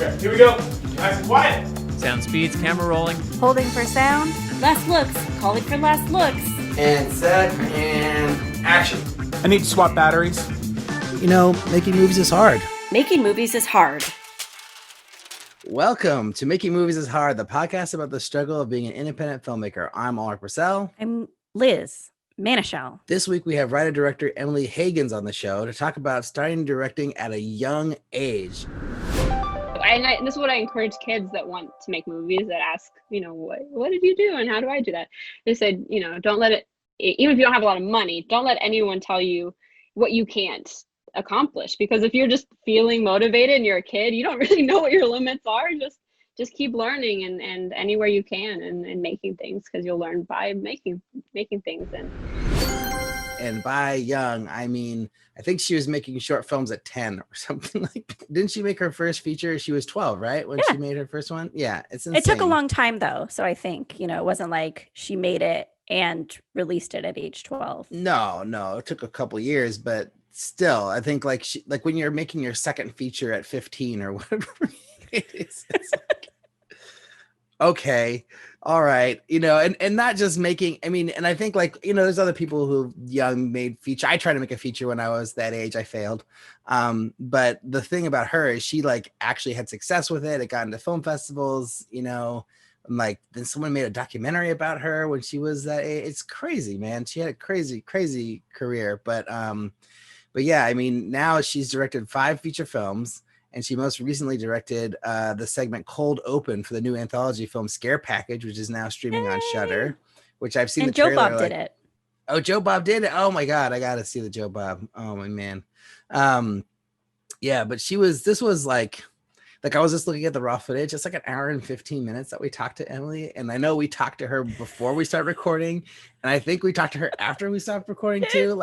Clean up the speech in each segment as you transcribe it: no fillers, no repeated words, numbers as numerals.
Okay, here we go. Nice and quiet. Sound speeds, camera rolling. Holding for sound. Last looks. Calling for last looks. And set and action. I need to swap batteries. You know, making movies is hard. Making movies is hard. Welcome to Making Movies is Hard, the podcast about the struggle of being an independent filmmaker. I'm Alrik Purcell. I'm Liz Manischel. This week we have writer-director Emily Hagins on the show to talk about starting directing at a young age. And this is what I encourage kids that want to make movies, that ask, what did you do and how do I do that? They said, don't let it, even if you don't have a lot of money, don't let anyone tell you what you can't accomplish. Because if you're just feeling motivated and you're a kid, you don't really know what your limits are. Just keep learning and anywhere you can and making things, because you'll learn by making things. And by young, I mean, I think she was making short films at 10 or something like. Didn't she make her first feature? She was 12, right? When she made her first one? Yeah, it's insane. It took a long time, though. So I think, it wasn't like she made it and released it at age 12. No, it took a couple years, but still, I think like when you're making your second feature at 15 or whatever it is, it's like, okay. All right, and not just making, and I think there's other people who young made feature. I tried to make a feature when I was that age. I failed. But the thing about her is she actually had success with it. It got into film festivals, and then someone made a documentary about her when she was that age. It's crazy, man. She had a crazy, crazy career. But yeah, now she's directed 5 feature films. And she most recently directed the segment Cold Open for the new anthology film Scare Package, which is now streaming on Shudder, which I've seen. And the trailer. Joe Bob did it. Oh, Joe Bob did it. Oh my God, I got to see the Joe Bob. Oh my man. Yeah, but this was like I was just looking at the raw footage. It's like an hour and 15 minutes that we talked to Emily. And I know we talked to her before we started recording. And I think we talked to her after we stopped recording too.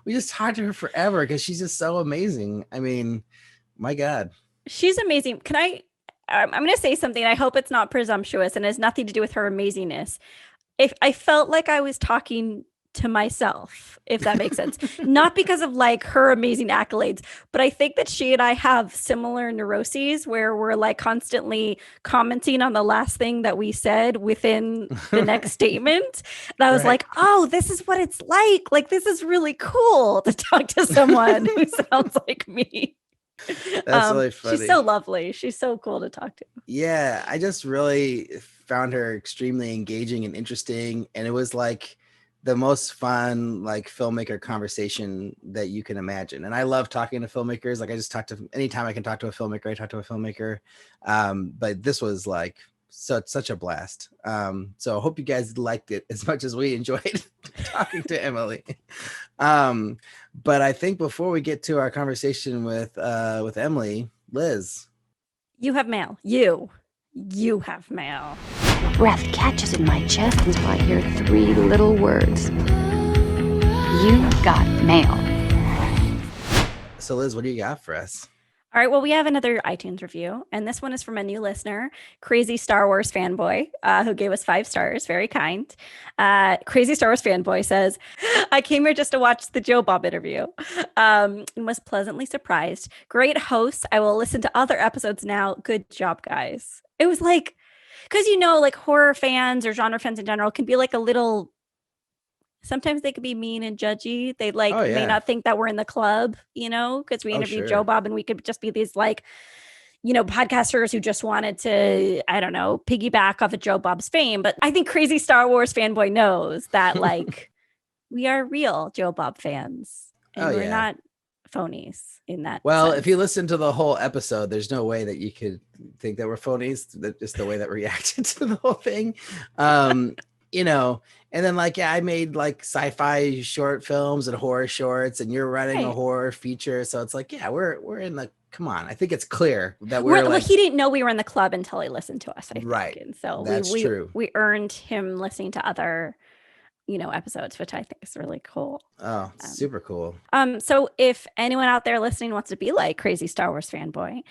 We just talked to her forever because she's just so amazing. My God. She's amazing. I'm going to say something. I hope it's not presumptuous and has nothing to do with her amazingness. If I felt like I was talking to myself, if that makes sense, not because of her amazing accolades, but I think that she and I have similar neuroses where we're constantly commenting on the last thing that we said within the next statement. And I was like, oh, this is what it's like. This is really cool to talk to someone who sounds like me. That's really funny. She's so lovely. She's so cool to talk to. Yeah, I just really found her extremely engaging and interesting. And it was the most fun filmmaker conversation that you can imagine. And I love talking to filmmakers. I just talk to, anytime I can talk to a filmmaker, I talk to a filmmaker. But this was such a blast. So I hope you guys liked it as much as we enjoyed talking to Emily. But I think before we get to our conversation with Emily, Liz, you have mail. You have mail. Breath catches in my chest until I hear 3 little words. You got mail. So Liz, what do you got for us? All right, well, we have another iTunes review, and this one is from a new listener, Crazy Star Wars Fanboy, who gave us 5 stars. Very kind. Crazy Star Wars Fanboy says, I came here just to watch the Joe Bob interview and was pleasantly surprised. Great host. I will listen to other episodes now. Good job, guys. It was because horror fans or genre fans in general can be a little... Sometimes they could be mean and judgy. They may not think that we're in the club, because we interviewed Joe Bob and we could just be these podcasters who just wanted to, I don't know, piggyback off of Joe Bob's fame. But I think Crazy Star Wars Fanboy knows that we are real Joe Bob fans and we're not phonies in that. Well, sense. if you listen to the whole episode, there's no way that you could think that we're phonies. That just the way that we reacted to the whole thing. And then I made sci-fi short films and horror shorts, and you're running a horror feature. So it's we're in the, come on. I think it's clear that we're he didn't know we were in the club until he listened to us. I think. Right. And so that's true. We earned him listening to other, episodes, which I think is really cool. Oh, super cool. So if anyone out there listening wants to be like Crazy Star Wars Fanboy,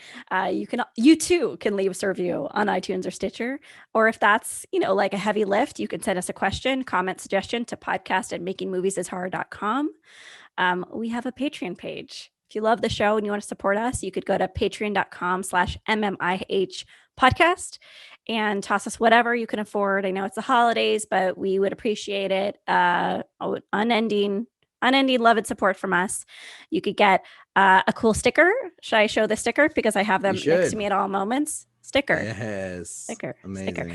you too can leave us a review on iTunes or Stitcher. Or if that's, a heavy lift, you can send us a question, comment, suggestion to podcast@makingmoviesishard.com. We have a Patreon page If you love the show and you want to support us, you could go to patreon.com/MMIH podcast and toss us whatever you can afford. I know it's the holidays, but we would appreciate it. Unending love and support from us. You could get a cool sticker. Should I show the sticker? Because I have them next to me at all moments. Sticker. Yes. Sticker. Amazing. Sticker.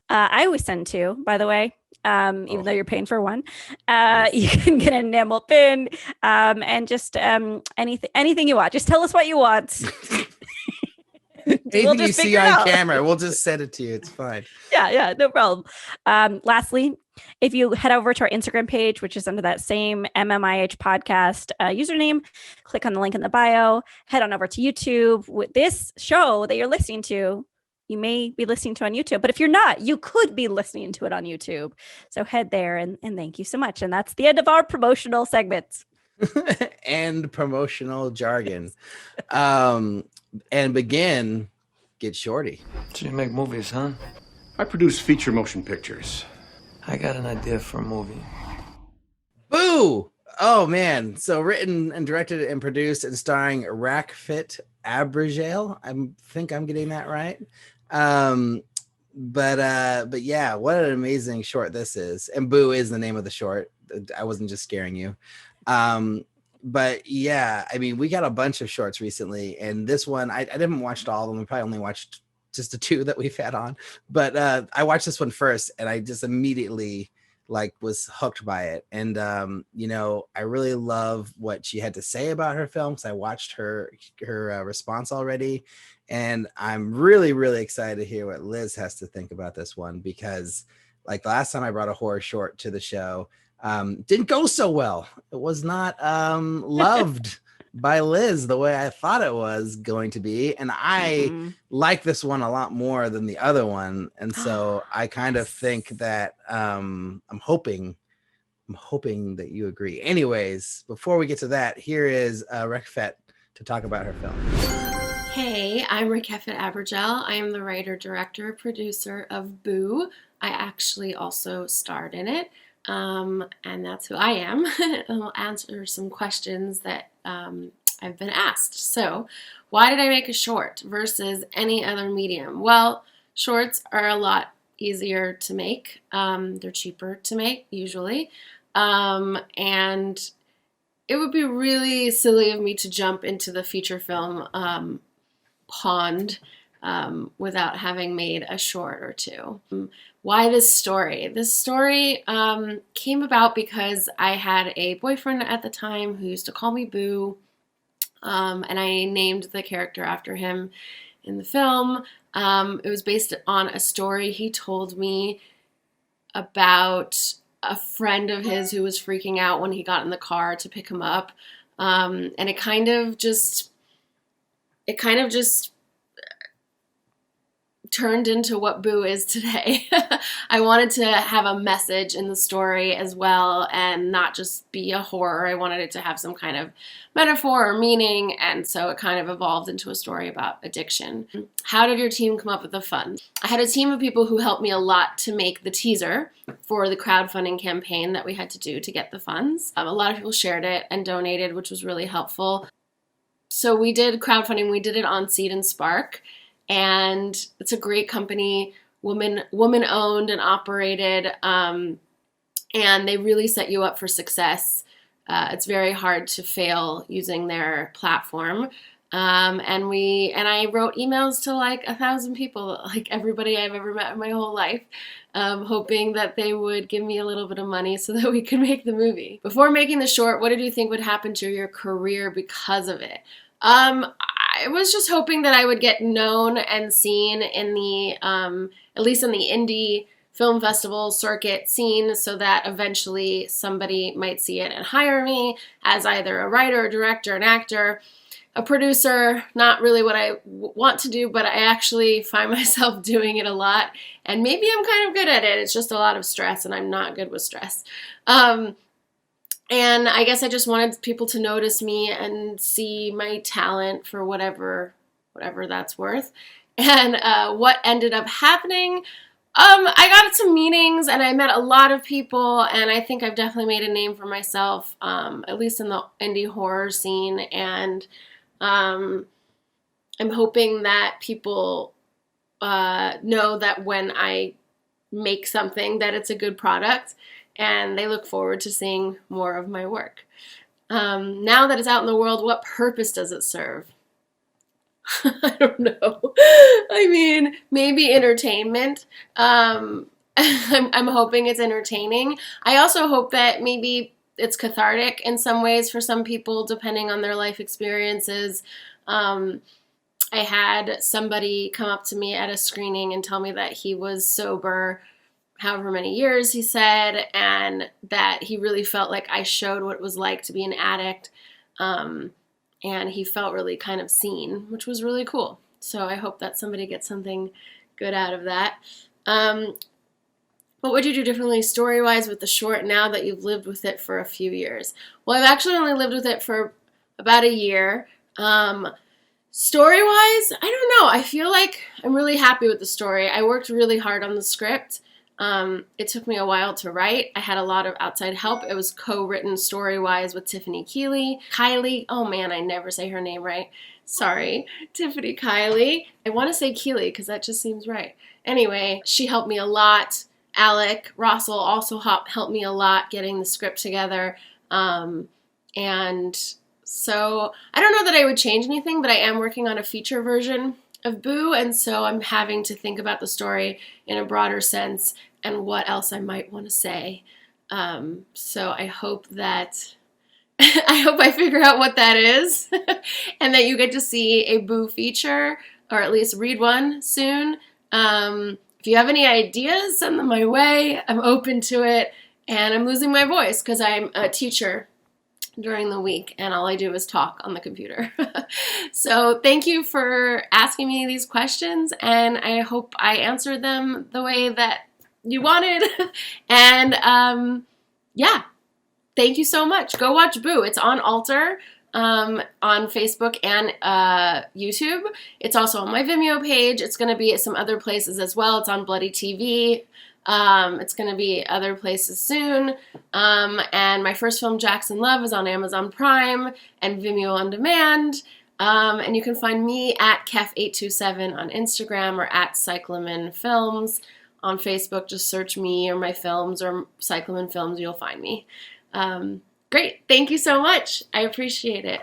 I always send two, by the way, even though you're paying for one. You can get an enamel pin and just anything you want. Just tell us what you want. Anything you see on camera, we'll just send it to you. It's fine. Yeah, no problem. Lastly, if you head over to our Instagram page, which is under that same MMIH podcast username, click on the link in the bio, head on over to YouTube. With this show that you're listening to, you may be listening to on YouTube, but if you're not, you could be listening to it on YouTube. So head there and thank you so much. And that's the end of our promotional segments. And promotional jargon. And begin, get shorty. So you make movies, huh? I produce feature motion pictures. I got an idea for a movie. Boo! Oh man. So written and directed and produced and starring Rakefet Abergel. I think I'm getting that right. But yeah, what an amazing short this is. And Boo is the name of the short. I wasn't just scaring you. But yeah, I mean, we got a bunch of shorts recently, and this one I didn't watch all of them. I probably only watched just the two that we've had on, but I watched this one first, and I just immediately was hooked by it. And I really love what she had to say about her film, because I watched her response already, and I'm really, really excited to hear what Liz has to think about this one, because the last time I brought a horror short to the show, didn't go so well. It was not loved by Liz the way I thought it was going to be, and I like this one a lot more than the other one, and so I kind of think that I'm hoping that you agree. Anyways, before we get to that, here is Rakefet to talk about her film. Hey, I'm Rakefet Abergel. I am the writer, director, producer of Boo. I actually also starred in it. And that's who I am. I'll answer some questions that I've been asked. So, why did I make a short versus any other medium? Well, shorts are a lot easier to make. They're cheaper to make, usually. And it would be really silly of me to jump into the feature film pond without having made a short or two. Why this story? This story came about because I had a boyfriend at the time who used to call me Boo, and I named the character after him in the film. It was based on a story he told me about a friend of his who was freaking out when he got in the car to pick him up, and it kind of just turned into what Boo is today. I wanted to have a message in the story as well, and not just be a horror. I wanted it to have some kind of metaphor or meaning, and so it kind of evolved into a story about addiction. How did your team come up with the funds? I had a team of people who helped me a lot to make the teaser for the crowdfunding campaign that we had to do to get the funds. A lot of people shared it and donated, which was really helpful. So we did crowdfunding. We did it on Seed and Spark. And it's a great company, woman owned and operated, and they really set you up for success. It's very hard to fail using their platform. And I wrote emails to 1,000 people, everybody I've ever met in my whole life, hoping that they would give me a little bit of money so that we could make the movie. Before making the short, what did you think would happen to your career because of it? I was just hoping that I would get known and seen in the, at least in the indie film festival circuit scene, so that eventually somebody might see it and hire me as either a writer, a director, an actor, a producer. Not really what I want to do, but I actually find myself doing it a lot, and maybe I'm kind of good at it. It's just a lot of stress, and I'm not good with stress. And I guess I just wanted people to notice me and see my talent for whatever that's worth. And what ended up happening I got some meetings and I met a lot of people, and I think I've definitely made a name for myself, at least in the indie horror scene. And I'm hoping that people know that when I make something that it's a good product, and they look forward to seeing more of my work. Now that it's out in the world, what purpose does it serve? I don't know. I mean, maybe entertainment. I'm hoping it's entertaining. I also hope that maybe it's cathartic in some ways for some people, depending on their life experiences. I had somebody come up to me at a screening and tell me that he was sober however many years, he said, and that he really felt like I showed what it was like to be an addict. And he felt really kind of seen, which was really cool. So I hope that somebody gets something good out of that. What would you do differently story-wise with the short now that you've lived with it for a few years? Well, I've actually only lived with it for about a year. Story-wise, I don't know. I feel like I'm really happy with the story. I worked really hard on the script. It took me a while to write. I had a lot of outside help. It was co-written story-wise with Tiffany Kylie. Oh man, I never say her name right. Sorry, Tiffany Kylie. I want to say Keeley because that just seems right. Anyway, she helped me a lot. Alrik Russell also helped me a lot getting the script together. And so I don't know that I would change anything, but I am working on a feature version of Boo, and so I'm having to think about the story in a broader sense and what else I might want to say. So I hope that I figure out what that is and that you get to see a Boo feature, or at least read one soon. If you have any ideas, send them my way. I'm open to it, and I'm losing my voice because I'm a teacher during the week, and all I do is talk on the computer. So thank you for asking me these questions, and I hope I answered them the way that you wanted. And yeah, thank you so much. Go watch Boo. It's on Alter, on Facebook and YouTube. It's also on my Vimeo page. It's going to be at some other places as well. It's on Bloody TV. It's going to be other places soon. And my first film, Jackson Love, is on Amazon Prime and Vimeo On Demand. And you can find me at Kef827 on Instagram, or at Cyclamen Films on Facebook. Just search me or my films or Cyclamen Films. You'll find me. Great. Thank you so much. I appreciate it.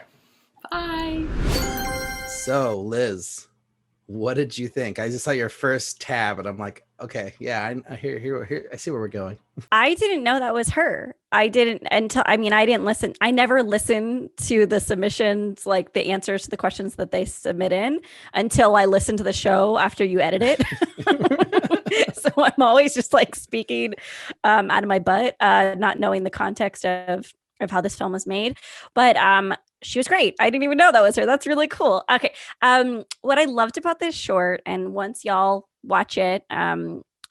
Bye. So, Liz, what did you think? I just saw your first tab and I'm like, okay, yeah, I hear, I see where we're going. I didn't know that was her. I didn't I didn't listen. I never listened to the submissions, like the answers to the questions that they submit in, until I listened to the show after you edit it. So I'm always just like speaking out of my butt, not knowing the context of how this film was made. But she was great. I didn't even know that was her. That's really cool. Okay. What I loved about this short, and once y'all watch it,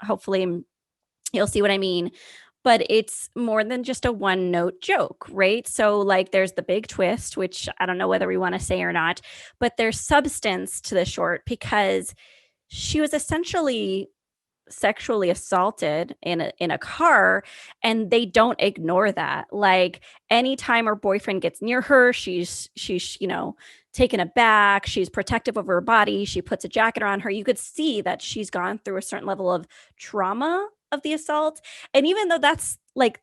hopefully you'll see what I mean, but it's more than just a one note joke, right? So like there's the big twist, which I don't know whether we want to say or not, but there's substance to the short because she was essentially sexually assaulted in a car, and they don't ignore that. Like anytime her boyfriend gets near her, she's taken aback, she's protective of her body, she puts a jacket around her. You could see that she's gone through a certain level of trauma of the assault. And even though that's like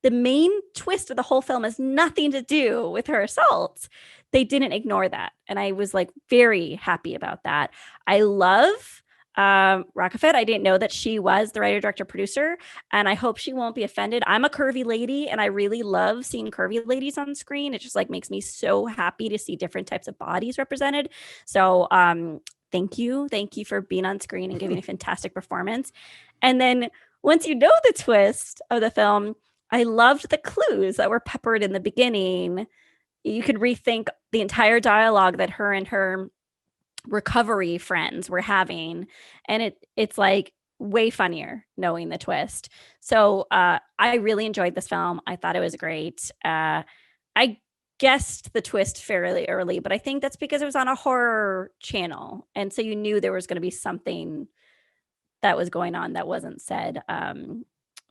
the main twist of the whole film has nothing to do with her assault, they didn't ignore that, and I was like very happy about that. I love Rakefet. I didn't know that she was the writer, director, producer, and I hope she won't be offended. I'm a curvy lady, and I really love seeing curvy ladies on screen. It just like makes me so happy to see different types of bodies represented. So thank you for being on screen and giving a fantastic performance. And then once you know the twist of the film, I loved the clues that were peppered in the beginning. You could rethink the entire dialogue that her and her recovery friends were having, and it's like way funnier knowing the twist. So I really enjoyed this film. I thought it was great. I guessed the twist fairly early, but I think that's because it was on a horror channel, and so you knew there was going to be something that was going on that wasn't said.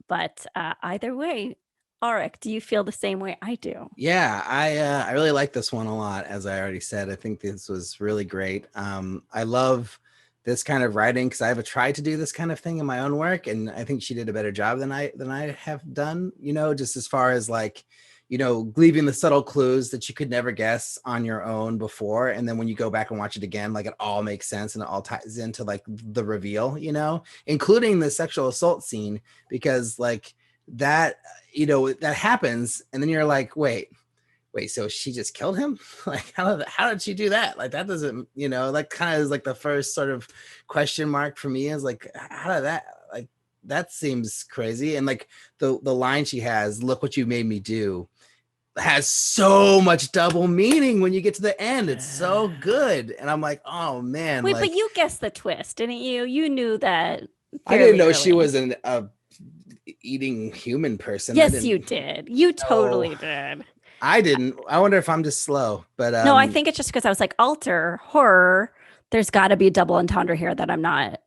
But either way, Alrik, do you feel the same way I do? Yeah, I really like this one a lot. As I already said, I think this was really great. I love this kind of writing because I've tried to do this kind of thing in my own work, and I think she did a better job than I have done. You know, just as far as like, you know, leaving the subtle clues that you could never guess on your own before, and then when you go back and watch it again, like it all makes sense and it all ties into like the reveal. You know, including the sexual assault scene, because like that, you know, that happens, and then you're like, wait, so she just killed him? Like, how did she do that? Like, that doesn't, you know, like kind of is like the first sort of question mark for me, is like, how did that, like, that seems crazy. And like the line she has, "Look what you made me do," has so much double meaning when you get to the end. It's so good. And I'm like, oh man. Wait, like, but you guessed the twist, didn't you? You knew that. I didn't know fairly she early. was a eating human person. Yes, you did. You totally Oh. did. I didn't. I wonder if I'm just slow, but No, I think it's just because I was like, alter, horror. There's got to be a double entendre here that I'm not,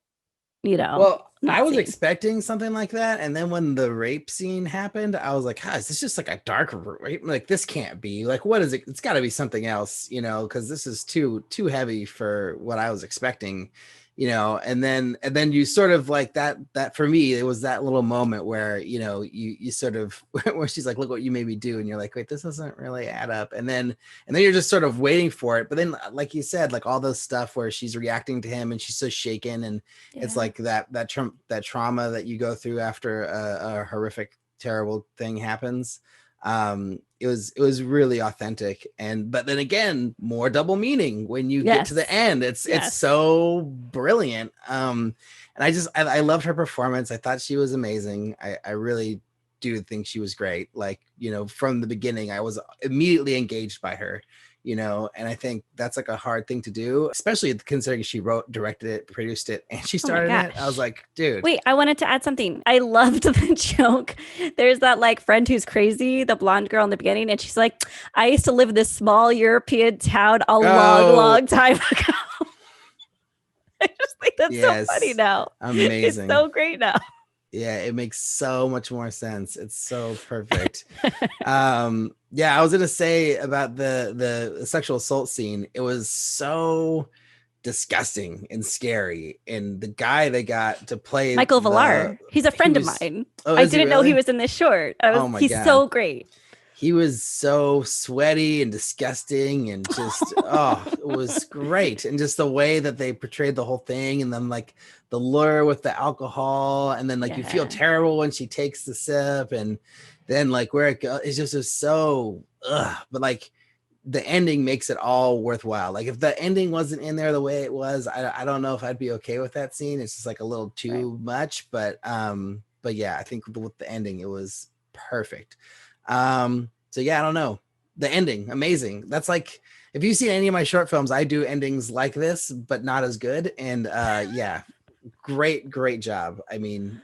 you know. well, not I was seeing. expecting something like that, and then when the rape scene happened, I was like, is this just like a dark rape? Like, this can't be. Like, what is it? It's got to be something else, you know, because this is too heavy for what I was expecting, you know. And then you sort of like that for me, it was that little moment where, you know, you sort of where she's like, "Look what you made me do," and you're like, wait, this doesn't really add up. And then you're just sort of waiting for it. But then, like you said, like all those stuff where she's reacting to him and she's so shaken, and it's like that trauma that you go through after a horrific, terrible thing happens. It was really authentic. But then again, more double meaning when you get to the end. It's so brilliant. And I loved her performance. I thought she was amazing. I really do think she was great. Like, you know, from the beginning, I was immediately engaged by her, you know, and I think that's like a hard thing to do, especially considering she wrote, directed it, produced it, and she starred in it. I was like, dude. Wait, I wanted to add something. I loved the joke. There's that like friend who's crazy, the blonde girl in the beginning, and she's like, "I used to live in this small European town a long time ago." I just think that's so funny now. Amazing. It's so great now. Yeah, it makes so much more sense. It's so perfect. Yeah, I was gonna say about the sexual assault scene. It was so disgusting and scary. And the guy they got to play Michael Villar, he's a friend of mine. I didn't know he was in this short. He's God. So great. He was so sweaty and disgusting and just it was great. And just the way that they portrayed the whole thing, and then like the lure with the alcohol, and then like you feel terrible when she takes the sip, and then like where it goes, it's just so but like the ending makes it all worthwhile. Like if the ending wasn't in there the way it was, I don't know if I'd be okay with that scene. It's just like a little too much, but yeah, I think with the ending it was perfect. So yeah, I don't know. The ending, amazing. That's like, if you see any of my short films, I do endings like this, but not as good. And yeah, great job. I mean,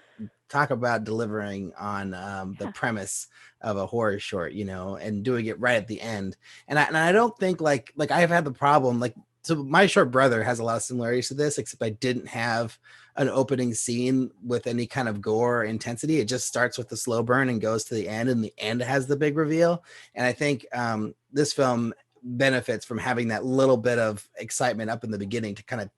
talk about delivering on the premise of a horror short, you know, and doing it right at the end. And I don't think like I've had the problem, like, so my short brother has a lot of similarities to this, except I didn't have an opening scene with any kind of gore or intensity. It just starts with the slow burn and goes to the end, and the end has the big reveal. And I think this film benefits from having that little bit of excitement up in the beginning to kind of,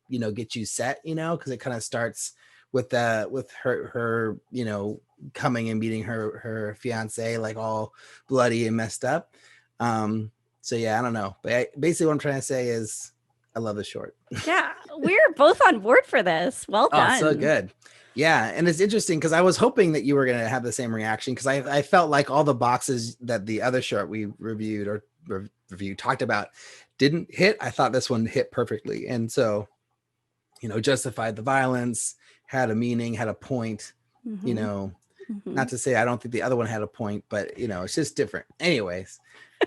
you know, get you set, you know, because it kind of starts with her, you know, coming and meeting her fiance, like all bloody and messed up. So yeah, I don't know, but basically what I'm trying to say is I love the short. Yeah, we're both on board for this. Well done. Oh, so good. Yeah, and it's interesting because I was hoping that you were going to have the same reaction, because I felt like all the boxes that the other short we reviewed or talked about didn't hit. I thought this one hit perfectly, and so, you know, justified the violence, had a meaning, had a point. Mm-hmm. You know, not to say I don't think the other one had a point, but you know, it's just different. Anyways.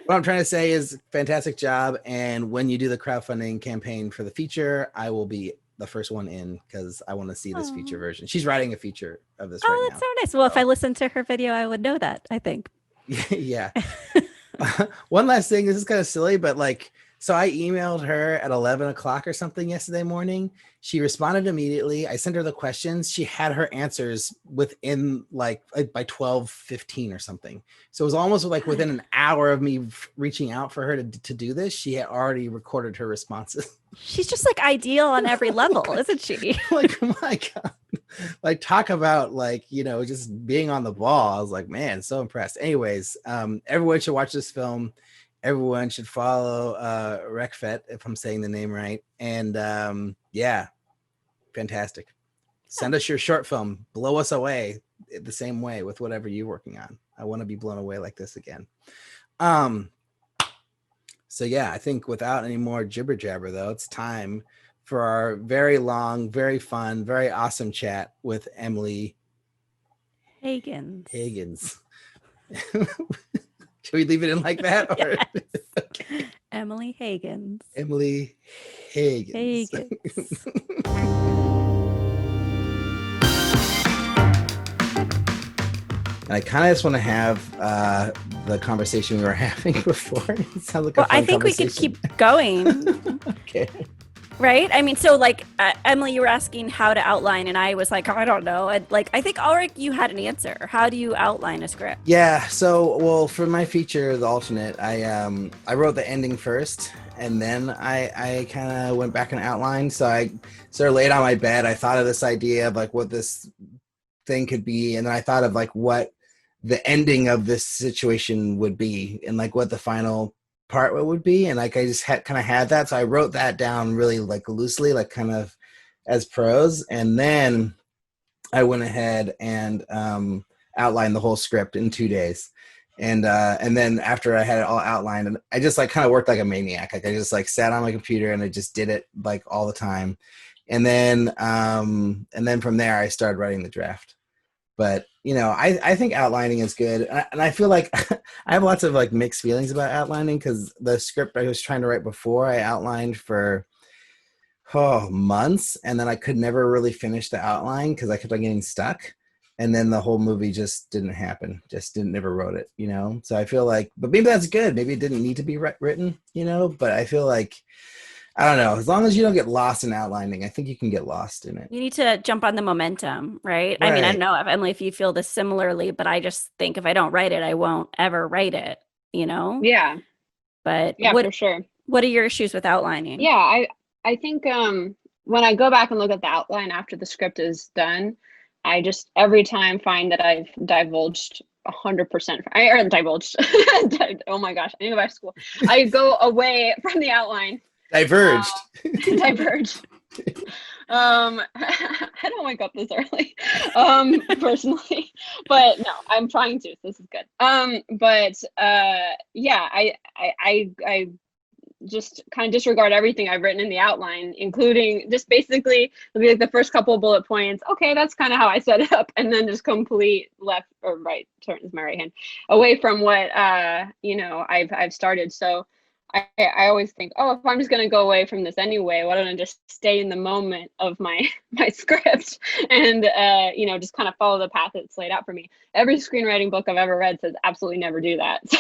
What I'm trying to say is fantastic job. And when you do the crowdfunding campaign for the feature, I will be the first one in, because I want to see this feature version. She's writing a feature of this right now. Oh, that's so nice. Well, if I listened to her video, I would know that, I think. Yeah. One last thing. This is kind of silly, but like So I emailed her at 11 o'clock or something yesterday morning. She responded immediately. I sent her the questions. She had her answers within like by 12:15 or something. So it was almost like within an hour of me reaching out for her to do this, she had already recorded her responses. She's just like ideal on every level, isn't she? Like, my God. Like, talk about like, just being on the ball. I was like, man, so impressed. Anyways, everyone should watch this film. Everyone should follow Rakefet, if I'm saying the name right. And yeah, fantastic. Send us your short film. Blow us away the same way with whatever you're working on. I want to be blown away like this again. So yeah, I think without any more jibber jabber though, it's time for our very long, very fun, very awesome chat with Emily Hagins. Should we leave it in like that? Or? Yes. Okay. Emily Hagins. Emily Hagins. I kind of just want to have the conversation we were having before. It sounds like I think we could keep going. Okay. Right? I mean, so like Emily, you were asking how to outline, and I was like, I don't know. I think Alrik, you had an answer. How do you outline a script? Yeah. So, well, for my feature, The Alternate, I wrote the ending first, and then I kind of went back and outlined. So I sort of laid on my bed. I thought of this idea of like what this thing could be, and then I thought of like what the ending of this situation would be, and like what the final part would be, and like I just kind of had that, so I wrote that down really like loosely, like kind of as prose, and then I went ahead and outlined the whole script in 2 days, and then after I had it all outlined, and I just like kind of worked like a maniac. Like I just like sat on my computer and I just did it like all the time, and then from there I started writing the draft. But I think outlining is good, and I feel like I have lots of like mixed feelings about outlining, because the script I was trying to write before, I outlined for months, and then I could never really finish the outline because I kept on getting stuck, and then the whole movie just didn't happen. Never wrote it, So I feel like, but maybe that's good. Maybe it didn't need to be written, But I feel like, I don't know. As long as you don't get lost in outlining, I think you can get lost in it. You need to jump on the momentum, right? I mean, I don't know, Emily, if you feel this similarly, but I just think if I don't write it, I won't ever write it, Yeah. But yeah, for sure. What are your issues with outlining? Yeah, I think when I go back and look at the outline after the script is done, I just every time find that I've divulged 100%. I divulged. Oh my gosh, I need to go back to school. I go away from the outline. Diverged. Diverged. I don't wake up this early, personally, but no, I'm trying to. So this is good. Yeah, I just kind of disregard everything I've written in the outline, including just basically it'll be like the first couple of bullet points. Okay, that's kind of how I set it up, and then just complete left or right turn is my right hand away from what I've started. So I always think, if I'm just going to go away from this anyway, why don't I just stay in the moment of my script and, just kind of follow the path that's laid out for me. Every screenwriting book I've ever read says absolutely never do that. So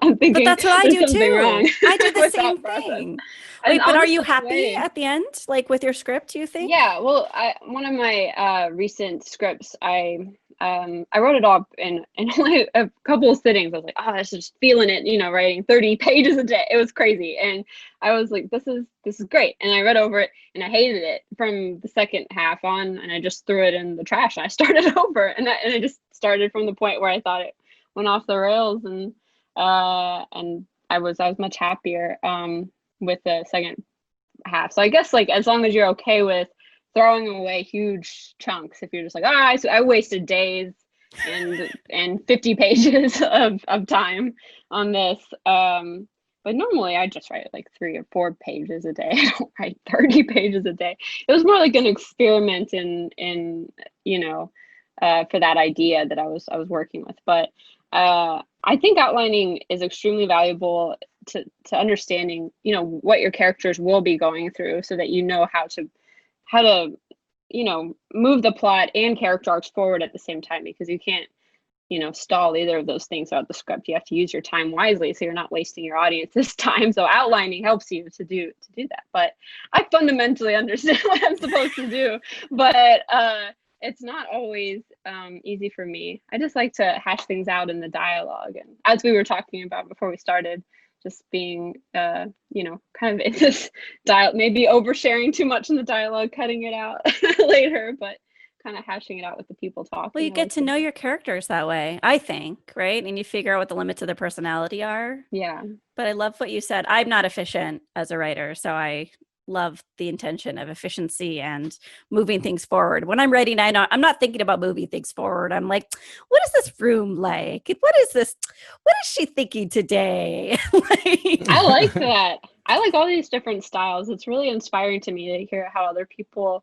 I'm thinking, but that's what I do too. Wrong I do the same thing. Wait, but are you happy at the end, like with your script, do you think? Yeah, well, one of my recent scripts, I wrote it all in only a couple of sittings. I was like, I was just feeling it, writing 30 pages a day. It was crazy. And I was like, this is great. And I read over it and I hated it from the second half on, and I just threw it in the trash and I started over. And I just started from the point where I thought it went off the rails, and I was much happier with the second half. So I guess like as long as you're okay with throwing away huge chunks, if you're just like, I wasted days and 50 pages of time on this. But normally I just write like 3 or 4 pages a day. I don't write 30 pages a day. It was more like an experiment in for that idea that I was working with. But I think outlining is extremely valuable to understanding, what your characters will be going through, so that you know how to move the plot and character arcs forward at the same time, because you can't stall either of those things throughout the script. You have to use your time wisely so you're not wasting your audience's time. So outlining helps you to do that. But I fundamentally understand what I'm supposed to do. But it's not always easy for me. I just like to hash things out in the dialogue. And as we were talking about before we started, just being, kind of in this maybe oversharing too much in the dialogue, cutting it out later, but kind of hashing it out with the people talking. Well, you get to know your characters that way, I think, right? And you figure out what the limits of their personality are. Yeah. But I love what you said. I'm not efficient as a writer, so I love the intention of efficiency and moving things forward. When I'm writing, I'm not thinking about moving things forward. I'm like, what is this room like? What is she thinking today? I like that. I like all these different styles. It's really inspiring to me to hear how other people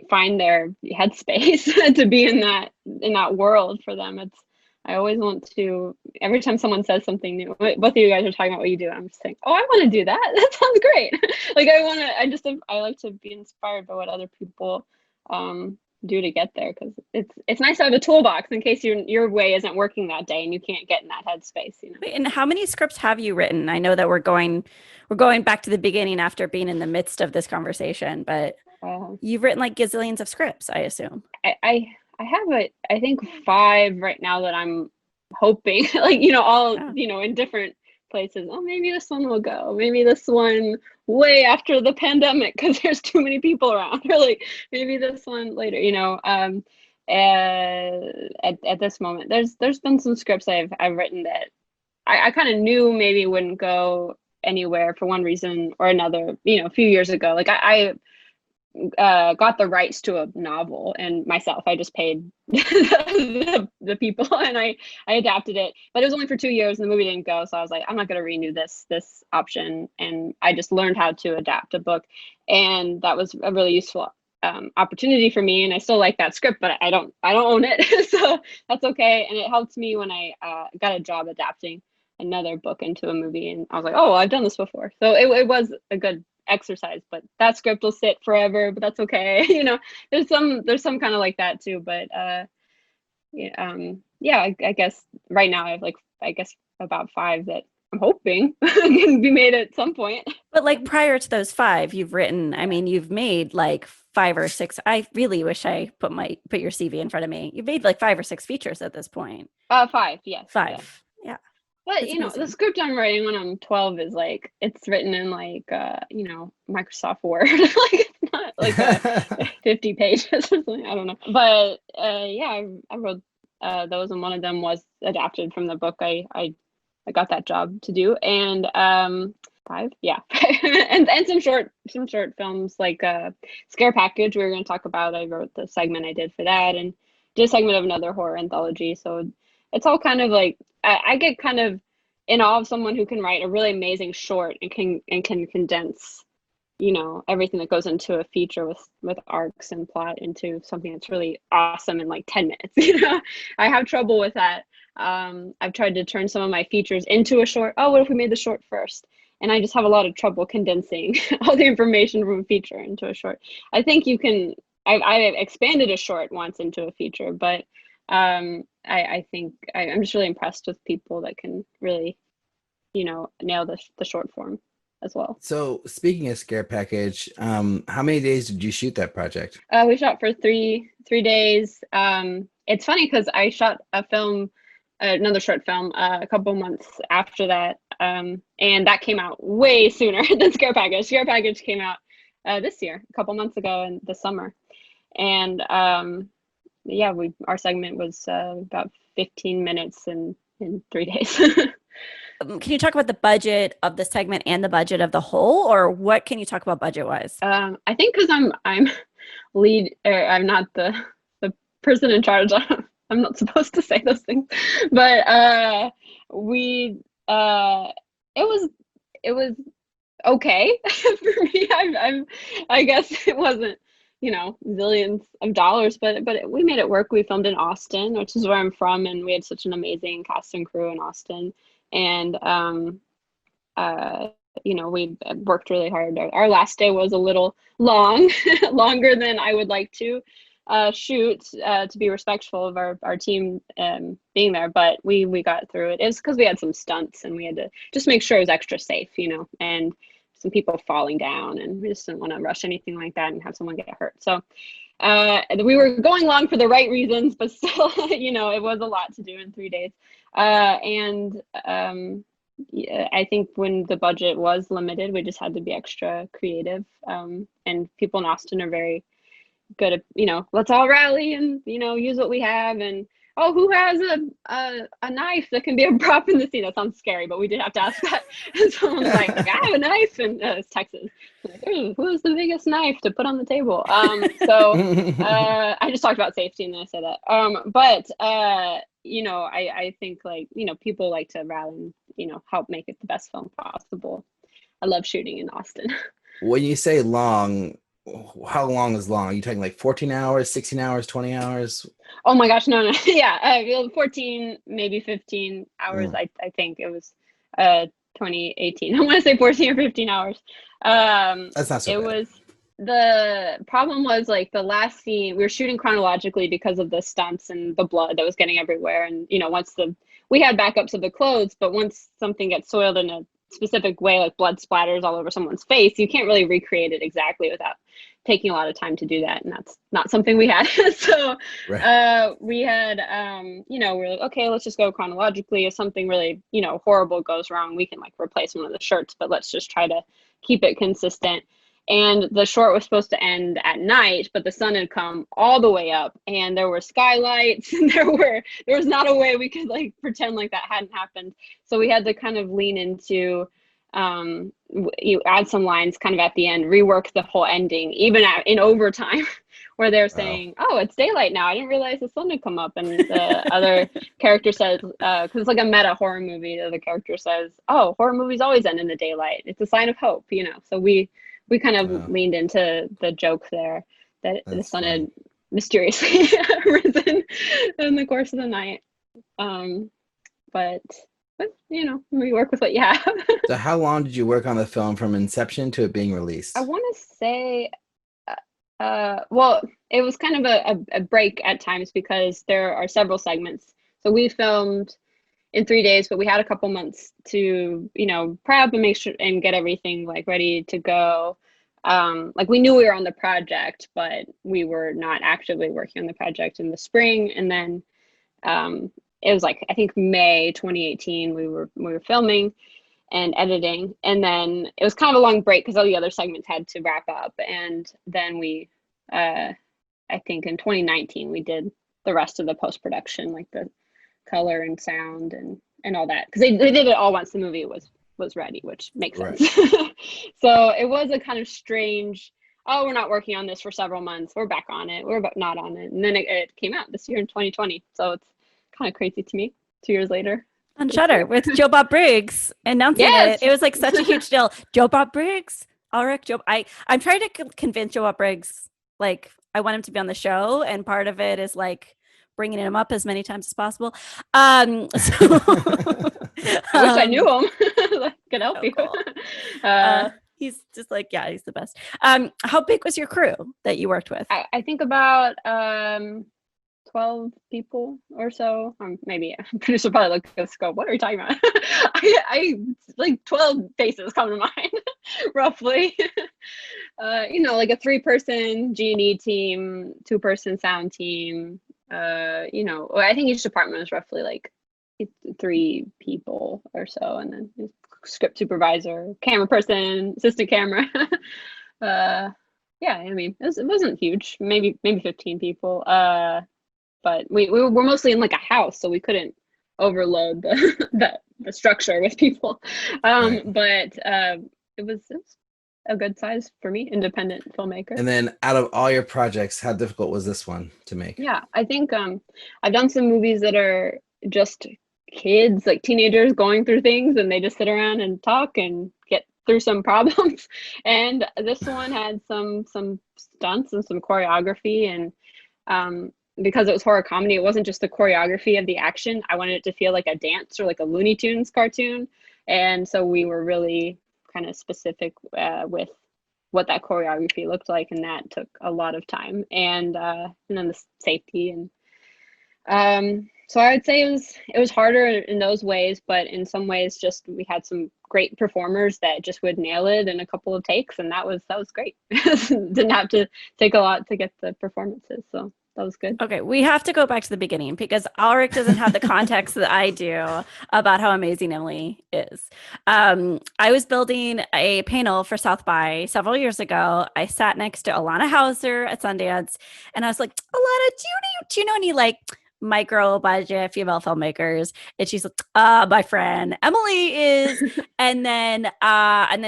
find their headspace to be in that world for them. I always want to, every time someone says something new, both of you guys are talking about what you do, I'm just saying, oh, I want to do that. That sounds great. I like to be inspired by what other people do to get there, because it's nice to have a toolbox in case your way isn't working that day and you can't get in that headspace. Wait, and how many scripts have you written? I know that we're going back to the beginning after being in the midst of this conversation, but you've written like gazillions of scripts, I assume. I have I think 5 right now that I'm hoping in different places. Oh, maybe this one will go. Maybe this one way after the pandemic because there's too many people around. Or like maybe this one later. At this moment, there's been some scripts I've written that I kind of knew maybe wouldn't go anywhere for one reason or another. A few years ago, like I got the rights to a novel, and myself, I just paid the people and I adapted it, but it was only for 2 years and the movie didn't go. So I was like, I'm not going to renew this option. And I just learned how to adapt a book. And that was a really useful opportunity for me. And I still like that script, but I don't own it. So that's okay. And it helped me when I got a job adapting another book into a movie. And I was like, oh, I've done this before. So it was a good exercise, but that script will sit forever, but that's okay. There's some kind of like that too, but I guess right now I have about 5 that I'm hoping can be made at some point. But like prior to those 5 you've written, you've made like 5 or 6. I really wish I put your CV in front of me. You've made like 5 or 6 features at this point. 5, yes. 5. Yeah. But the script I'm writing when I'm 12 is like, it's written in like Microsoft Word. Like it's not like 50 pages or something. I don't know. But I wrote those, and one of them was adapted from the book I got that job to do. And 5, yeah. and some short films like Scare Package we were going to talk about. I wrote the segment I did for that, and did a segment of another horror anthology. So it's all kind of like, I get kind of in awe of someone who can write a really amazing short and can condense, everything that goes into a feature with arcs and plot into something that's really awesome in like 10 minutes. I have trouble with that. I've tried to turn some of my features into a short. Oh, what if we made the short first? And I just have a lot of trouble condensing all the information from a feature into a short. I think you can. I've expanded a short once into a feature, but I think I'm just really impressed with people that can really, nail the short form as well. So speaking of Scare Package, how many days did you shoot that project? We shot for three days. It's funny because I shot another short film a couple months after that, and that came out way sooner than Scare Package. Scare Package came out this year, a couple months ago in the summer, and our segment was about 15 minutes in 3 days. Can you talk about the budget of the segment and the budget of the whole, or what can you talk about budget-wise? I think because I'm lead, I'm not the person in charge. I'm not supposed to say those things, but it was okay for me. I guess it wasn't zillions of dollars, but we made it work. We filmed in Austin, which is where I'm from, and we had such an amazing cast and crew in Austin, and we worked really hard. Our last day was a little long, longer than I would like to, shoot to be respectful of our team being there, but we got through it. It was because we had some stunts and we had to just make sure it was extra safe, and some people falling down, and we just didn't want to rush anything like that and have someone get hurt. So we were going along for the right reasons, but still, it was a lot to do in 3 days. Yeah, I think when the budget was limited, we just had to be extra creative. And people in Austin are very good at, let's all rally and, use what we have. And, oh, who has a knife that can be a prop in the scene? That sounds scary, but we did have to ask that. And someone was like, I have a knife. And it's Texas. Like, who has the biggest knife to put on the table? I just talked about safety and then I said that. I think people like to rally and, help make it the best film possible. I love shooting in Austin. When you say long, how long is long? Are you talking like 14 hours, 16 hours, 20 hours? Oh my gosh, no. Yeah, 14, maybe 15 hours. I think it was 2018. I want to say 14 or 15 hours. That's not so bad. The problem was like the last scene, we were shooting chronologically because of the stunts and the blood that was getting everywhere. And, we had backups of the clothes, but once something gets soiled in a specific way, like blood splatters all over someone's face, you can't really recreate it exactly without taking a lot of time to do that. And that's not something we had. So right. We had, we're like, okay, let's just go chronologically. If something really, horrible goes wrong, we can like replace one of the shirts, but let's just try to keep it consistent. And the short was supposed to end at night, but the sun had come all the way up and there were skylights and there was not a way we could like pretend like that hadn't happened. So we had to kind of lean into, you add some lines kind of at the end, rework the whole ending, even in overtime where they're saying, oh, it's daylight now. I didn't realize the sun had come up. And the other character says, because it's like a meta horror movie, the other character says, oh, horror movies always end in the daylight. It's a sign of hope, So we kind of leaned into the joke there that the sun had mysteriously risen in the course of the night. But we work with what you have. So how long did you work on the film from inception to it being released? I want to say, well, it was kind of a break at times because there are several segments. So we filmed in 3 days, but we had a couple months to, prep and make sure and get everything like ready to go. Like we knew we were on the project, but we were not actively working on the project in the spring. And then it was like, I think May 2018, we were filming and editing. And then it was kind of a long break because all the other segments had to wrap up. And then we, I think in 2019, we did the rest of the post-production, like the color and sound and all that, because they did it all once the movie was ready, which makes sense. So it was a kind of strange, oh, we're not working on this for several months, we're back on it, we're not on it, and then it came out this year in 2020. So it's kind of crazy to me 2 years later on Shudder with Joe Bob Briggs announcing it. It was like such a huge deal. Joe Bob Briggs, Alrik, I'm trying to convince Joe Bob Briggs, like I want him to be on the show, and part of it is like bringing him up as many times as possible. I wish I knew him. Could help you. Cool. He's just like, yeah, he's the best. How big was your crew that you worked with? I think about 12 people or so. Maybe a producer probably look at the scope. What are you talking about? I like 12 faces come to mind, roughly. Like a 3-person G&E team, 2-person sound team. I think each department was roughly like 3 people or so, and then script supervisor, camera person, assistant camera. I mean, it wasn't huge, maybe 15 people. But we were mostly in like a house, so we couldn't overload the structure with people. But it was a good size for me, independent filmmaker. And then out of all your projects, how difficult was this one to make? Yeah, I think I've done some movies that are just kids, like teenagers going through things, and they just sit around and talk and get through some problems. And this one had some stunts and some choreography, and because it was horror comedy, it wasn't just the choreography of the action. I wanted it to feel like a dance or like a Looney Tunes cartoon. And so we were really kind of specific with what that choreography looked like, and that took a lot of time, and then the safety, and so I would say it was harder in those ways, but in some ways just we had some great performers that just would nail it in a couple of takes, and that was great. Didn't have to take a lot to get the performances, so that was good. Okay, we have to go back to the beginning because Alrik doesn't have the context that I do about how amazing Emily is. I was building a panel for South by several years ago. I sat next to Alana Hauser at Sundance, and I was like, Alana, do you know any like micro budget female filmmakers? And she's like, my friend Emily is. and then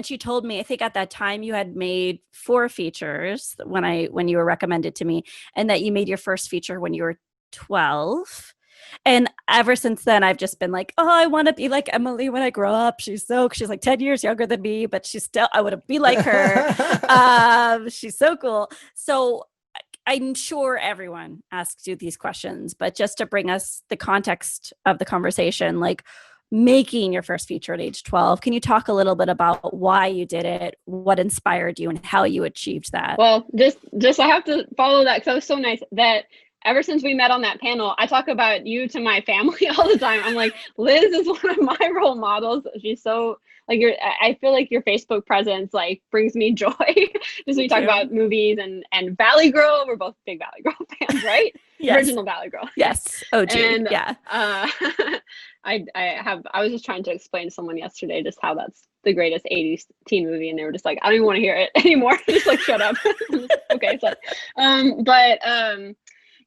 she told me, I think at that time you had made 4 features when you were recommended to me, and that you made your first feature when you were 12. And ever since then, I've just been like, oh, I want to be like Emily when I grow up. She's like 10 years younger than me, but I want to be like her. She's so cool. So I'm sure everyone asks you these questions, but just to bring us the context of the conversation, like making your first feature at age 12, can you talk a little bit about why you did it, what inspired you, and how you achieved that? Well, just I have to follow that, because that was so nice that ever since we met on that panel, I talk about you to my family all the time. I'm like, Liz is one of my role models. She's so like I feel like your Facebook presence like brings me joy. Just when you talk about movies and Valley Girl. We're both big Valley Girl fans, right? Yes. Original Valley Girl. Yes. OG. And, yeah. I was just trying to explain to someone yesterday just how that's the greatest 80s teen movie, and they were just like, I don't even want to hear it anymore. Just like, shut up. Okay. So,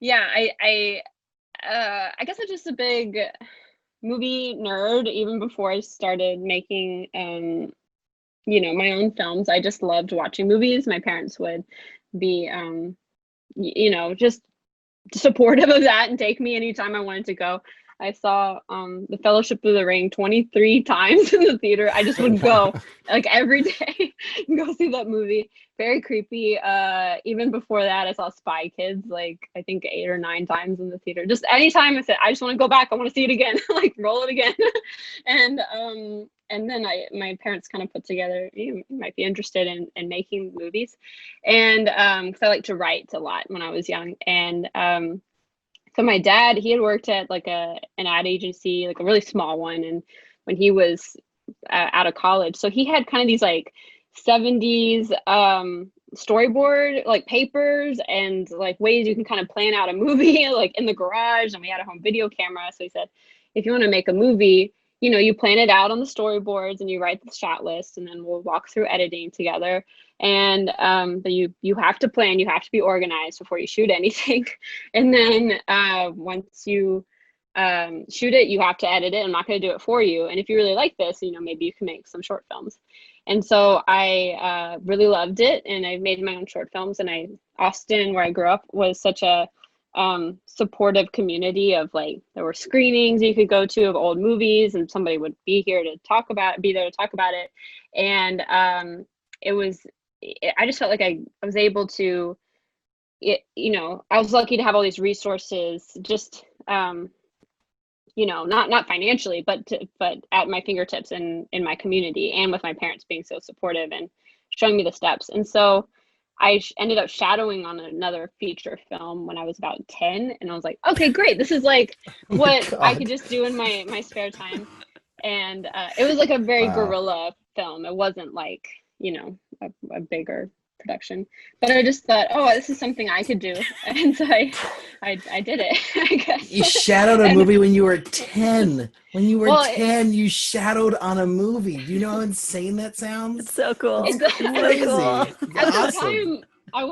yeah, I guess I'm just a big movie nerd even before I started making my own films. I just loved watching movies. My parents would be just supportive of that and take me anytime I wanted to go. I saw The Fellowship of the Ring 23 times in the theater. I just would go like every day and go see that movie. Very creepy. Even before that, I saw Spy Kids like I think 8 or 9 times in the theater. Just anytime I said, I just want to go back. I want to see it again. Like roll it again. And then my parents kind of put together, you might be interested in making movies. And because I like to write a lot when I was young. And so my dad, he had worked at like an ad agency, like a really small one. And when he was out of college, so he had kind of these like 70s storyboard like papers and like ways you can kind of plan out a movie like in the garage. And we had a home video camera. So he said, if you want to make a movie, you plan it out on the storyboards and you write the shot list, and then we'll walk through editing together. And but you have to plan, you have to be organized before you shoot anything. And then once you shoot it, you have to edit it. I'm not going to do it for you. And if you really like this, maybe you can make some short films. And so I really loved it, and I made my own short films. And Austin, where I grew up, was such a supportive community of like, there were screenings you could go to of old movies, and somebody would be there to talk about it. And I just felt like I was able to, I was lucky to have all these resources, just not financially, but at my fingertips and in my community, and with my parents being so supportive and showing me the steps. And so I ended up shadowing on another feature film when I was about 10, and I was like, okay, great. This is like what I could just do in my spare time. And it was like a very guerrilla film. It wasn't like, a bigger production, but I just thought, oh, this is something I could do. And so I did it, I guess. You shadowed a movie when you were 10. When you were 10, you shadowed on a movie. Do you know how insane that sounds? It's so cool. It's crazy. Cool. At the time, I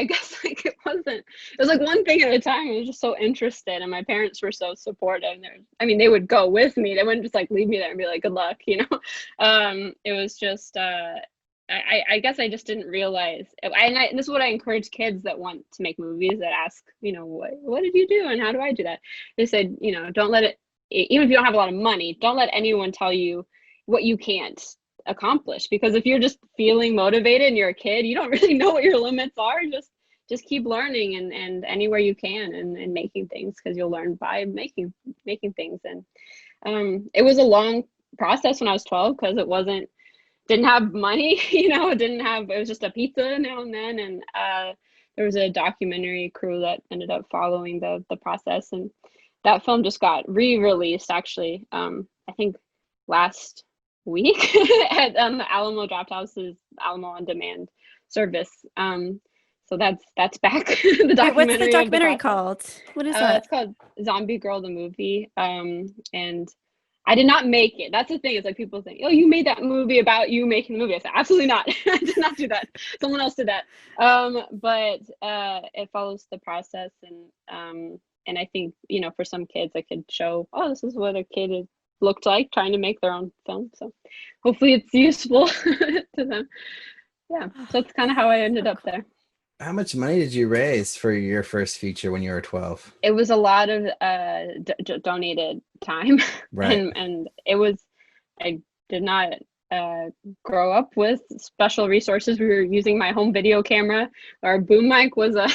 guess like it was like one thing at a time. I was just so interested, and my parents were so supportive. They would go with me. They wouldn't just like leave me there and be like, good luck, It was just, I guess I just didn't realize, and this is what I encourage kids that want to make movies, that ask, what did you do and how do I do that? They said, don't let it, even if you don't have a lot of money, don't let anyone tell you what you can't accomplish, because if you're just feeling motivated and you're a kid, you don't really know what your limits are. Just keep learning and anywhere you can and making things, because you'll learn by making things. And it was a long process when I was 12, because it wasn't didn't have money, it was just a pizza now and then. And there was a documentary crew that ended up following the process, and that film just got re-released actually, I think last week at the Alamo Drafthouse's Alamo On Demand service. So that's back. The documentary. What's the documentary called? What is that? It's called Zombie Girl the Movie. And I did not make it. That's the thing. It's like people think, oh, you made that movie about you making the movie. I said, absolutely not. I did not do that. Someone else did that. But it follows the process, and I think, for some kids, I could show, oh, this is what a kid looked like trying to make their own film. So hopefully it's useful to them. Yeah. So that's kind of how I ended up there. How much money did you raise for your first feature when you were 12? It was a lot of donated time. Right. And I did not grow up with special resources. We were using my home video camera. Our boom mic was a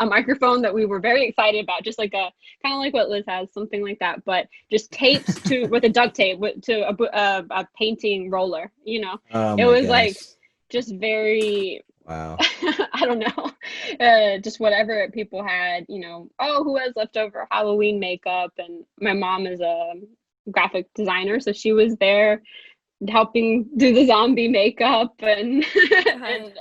microphone that we were very excited about, just like kind of like what Liz has, something like that, but just taped with a duct tape to a painting roller. Oh it was gosh. like just very. Wow. I don't know. Just whatever people had, who has leftover Halloween makeup? And my mom is a graphic designer, so she was there helping do the zombie makeup, and and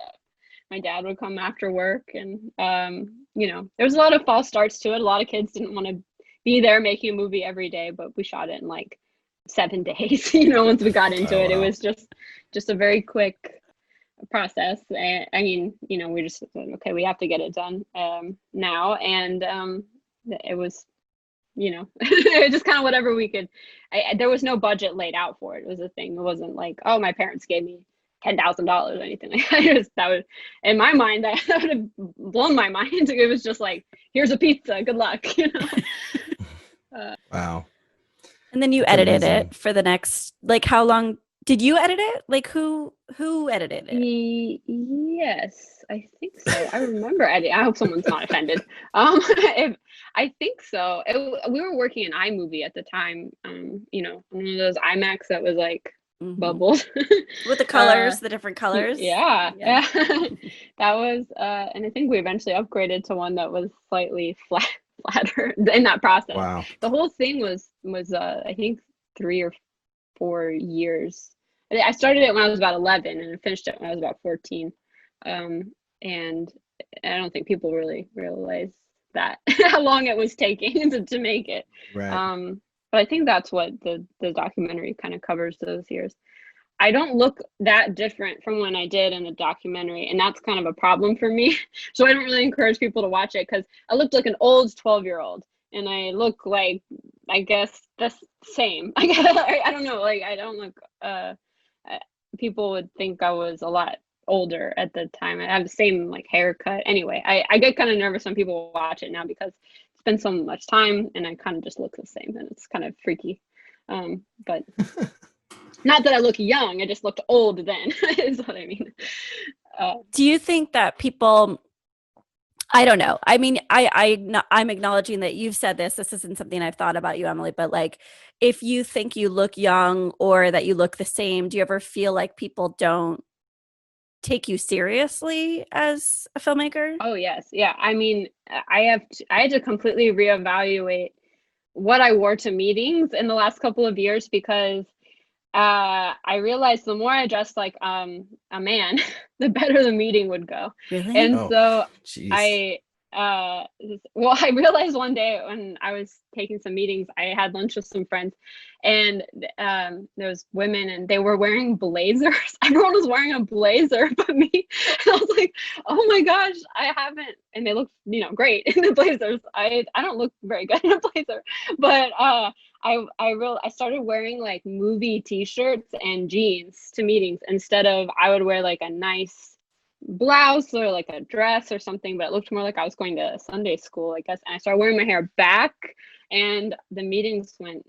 my dad would come after work, and there was a lot of false starts to it. A lot of kids didn't want to be there making a movie every day, but we shot it in like 7 days. Once we got into it, wow. It was just a very quick process. And I mean, we just said, okay, we have to get it done now, and it was just kind of whatever we could. There was no budget laid out for it. It was a thing. It wasn't like, oh, my parents gave me $10,000 or anything like that. That was, in my mind, that would have blown my mind. It was just like, here's a pizza, good luck. Wow. And then you That's edited amazing. it for the next, like, how long did you edit it? Like, who edited it? Yes, I think so. I remember editing. I hope someone's not offended. I think so. We were working in iMovie at the time. One of those iMacs that was like bubbled with the colors, the different colors. Yeah. That was, and I think we eventually upgraded to one that was slightly flatter in that process. Wow. The whole thing was I think 3 or 4 years. I started it when I was about 11 and I finished it when I was about 14. And I don't think people really realized that how long it was taking to make it. Right. But I think that's what the documentary kind of covers those years. I don't look that different from when I did in the documentary, and that's kind of a problem for me. So I don't really encourage people to watch it because I looked like an old 12-year-old, and I look like, I guess, the same. I don't know. Like, I don't look. People would think I was a lot older at the time. I have the same like haircut. Anyway, I get kind of nervous when people watch it now because it's been so much time, and I kind of just look the same, and it's kind of freaky. But. Not that I look young, I just looked old then, is what I mean. Do you think that people, I don't know. I mean, I'm acknowledging that you've said this. This isn't something I've thought about you, Emily, but like, if you think you look young or that you look the same, do you ever feel like people don't take you seriously as a filmmaker? Oh, yes. Yeah. I mean, I had to completely reevaluate what I wore to meetings in the last couple of years because I realized the more I dressed like a man, the better the meeting would go. Really? And so geez. I realized one day when I was taking some meetings, I had lunch with some friends, and there was women, and they were wearing blazers. Everyone was wearing a blazer but me. And I was like, oh my gosh, I haven't. And they looked, great in the blazers. I don't look very good in a blazer, but I started wearing like movie t-shirts and jeans to meetings instead of, I would wear like a nice blouse or like a dress or something, but it looked more like I was going to Sunday school, I guess. And I started wearing my hair back, and the meetings went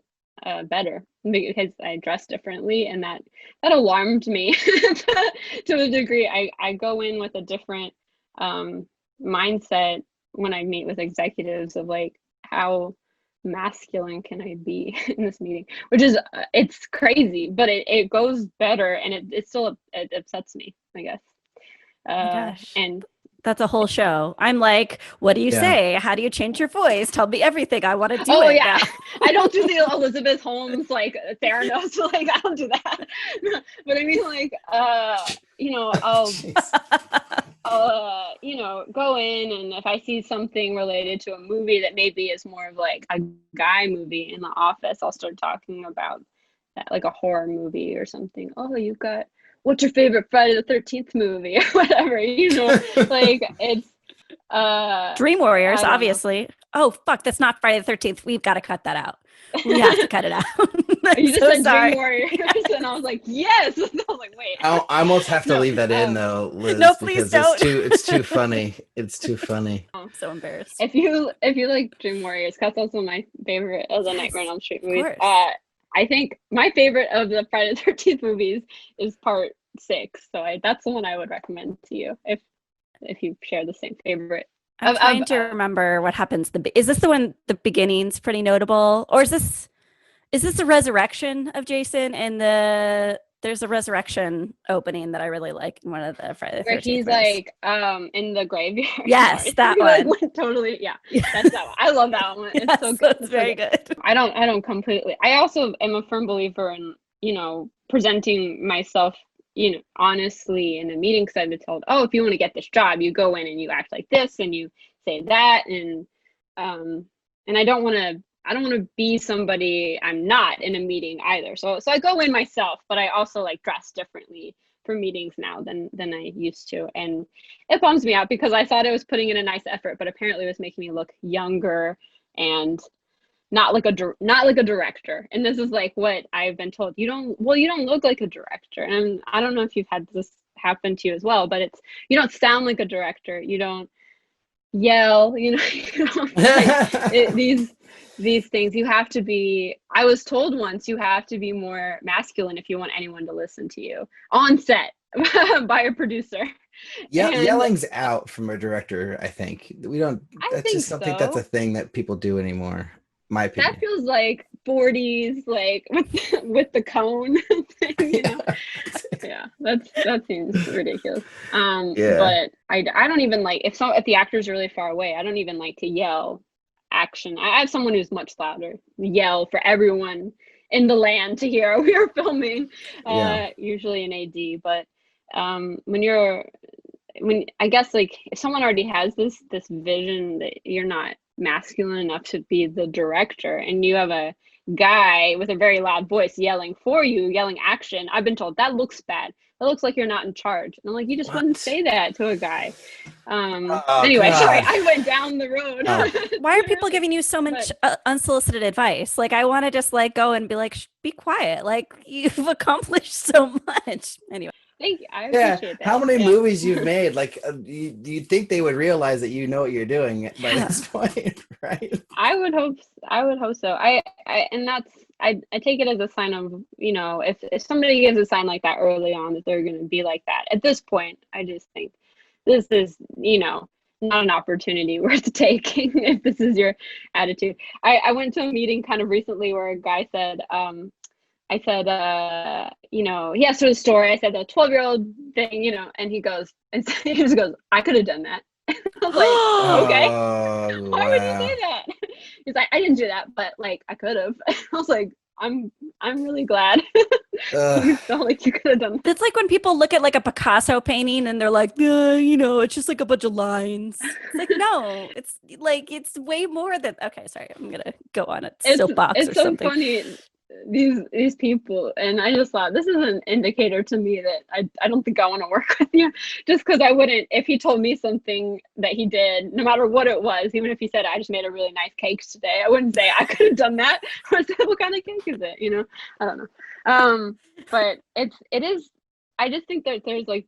better because I dressed differently, and that alarmed me to a degree. I go in with a different mindset when I meet with executives of like how masculine can I be in this meeting, which is it's crazy, but it goes better, and it still it upsets me, I guess. Gosh. And that's a whole show. I'm like, what do you Yeah. say? How do you change your voice? Tell me everything. I want to do oh it. yeah, now. I don't do the Elizabeth Holmes like Theranos, like I don't do that. But I mean, like you know, I'll you know, go in, and if I see something related to a movie that maybe is more of like a guy movie in the office, I'll start talking about that, like a horror movie or something. Oh, you've got, what's your favorite Friday the 13th movie or whatever, you know, like it's Dream Warriors, I don't know. obviously. Oh fuck, that's not Friday the 13th. We've got to cut that out. We have to cut it out. I'm You just so said sorry. Dream Warriors, and I was like, yes. I was like, wait. I almost have to No, leave that in though, Liz. No, please because don't. it's too funny. It's too funny. I'm so embarrassed. If you like Dream Warriors, because that's also my favorite of the Nightmare on Elm Street movies. course. I think my favorite of the Friday the 13th movies is part 6. So that's the one I would recommend to you if you share the same favorite. I'm trying to remember what happens. Is this the one? The beginning's pretty notable, or is this the resurrection of Jason? And there's a resurrection opening that I really like in one of the Friday the 13th Where he's movies. like in the graveyard. Yes, Sorry. that Like, one. went totally, yeah. That's that one. I love that one. It's Yes, so good. it's very good. I don't completely. I also am a firm believer in, you know, presenting myself, you know, honestly in a meeting, because I've been told, oh, if you want to get this job, you go in and you act like this and you say that, and I don't want to be somebody I'm not in a meeting either. So I go in myself, but I also like dress differently for meetings now than I used to, and it bums me out because I thought I was putting in a nice effort, but apparently it was making me look younger and not like a director. And this is like what I've been told. You don't look like a director. And I don't know if you've had this happen to you as well, but you don't sound like a director. You don't yell, you know, these things. You have to be, I was told once, you have to be more masculine if you want anyone to listen to you on set by a producer. Yeah, And yelling's out from a director, I think. We don't I don't think that's a thing that people do anymore. My opinion. That feels like 40s, like with the cone thing, you know? Yeah, that seems ridiculous. But I don't even like, if the actor's really far away, I don't even like to yell action. I have someone who's much louder, yell for everyone in the land to hear. We are filming, usually an AD, but when I guess like if someone already has this vision that you're not masculine enough to be the director, and you have a guy with a very loud voice yelling for you, yelling action, I've been told that looks bad. That looks like you're not in charge. And I'm like, you just wouldn't say that to a guy. Anyway, sorry, I went down the road. Why are people giving you so much unsolicited advice? Like, I want to just like go and be like, be quiet. Like, you've accomplished so much. Anyway. Thank you. I appreciate that. How many movies you've made? Like, do you think they would realize that you know what you're doing by this point, right? I would hope so. I take it as a sign of, you know, if somebody gives a sign like that early on that they're going to be like that. At this point, I just think this is, you know, not an opportunity worth taking if this is your attitude. I went to a meeting kind of recently where a guy said, I said, you know, he asked for the story. I said the 12-year-old thing, you know, and he goes, and he just goes, I could have done that. I was like, okay, why would you say that? He's like, I didn't do that, but like I could have. I was like, I'm really glad you felt like you could have done that. It's like when people look at like a Picasso painting and they're like, you know, it's just like a bunch of lines. It's like, no, it's like, it's way more than, okay, sorry, I'm going to go on a soapbox or something. It's so funny. These people, and I just thought this is an indicator to me that I don't think I want to work with you, just because I wouldn't, if he told me something that he did, no matter what it was, even if he said I just made a really nice cake today, I wouldn't say I could have done that. Or say, what kind of cake is it, you know? I don't know. But it is, I just think that there's like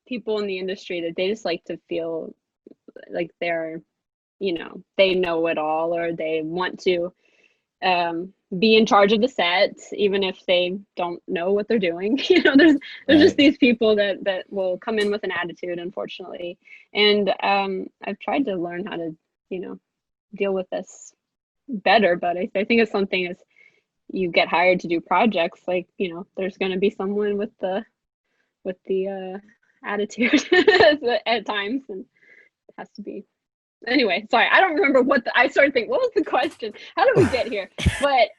people in the industry that they just like to feel like they're, you know, they know it all, or they want to be in charge of the set, even if they don't know what they're doing. You know, there's just these people that will come in with an attitude, unfortunately. And I've tried to learn how to, you know, deal with this better, but I think it's something as you get hired to do projects, like, there's going to be someone with the attitude at times, and it has to be. Anyway, sorry, I don't remember I started thinking, what was the question? How did we get here? But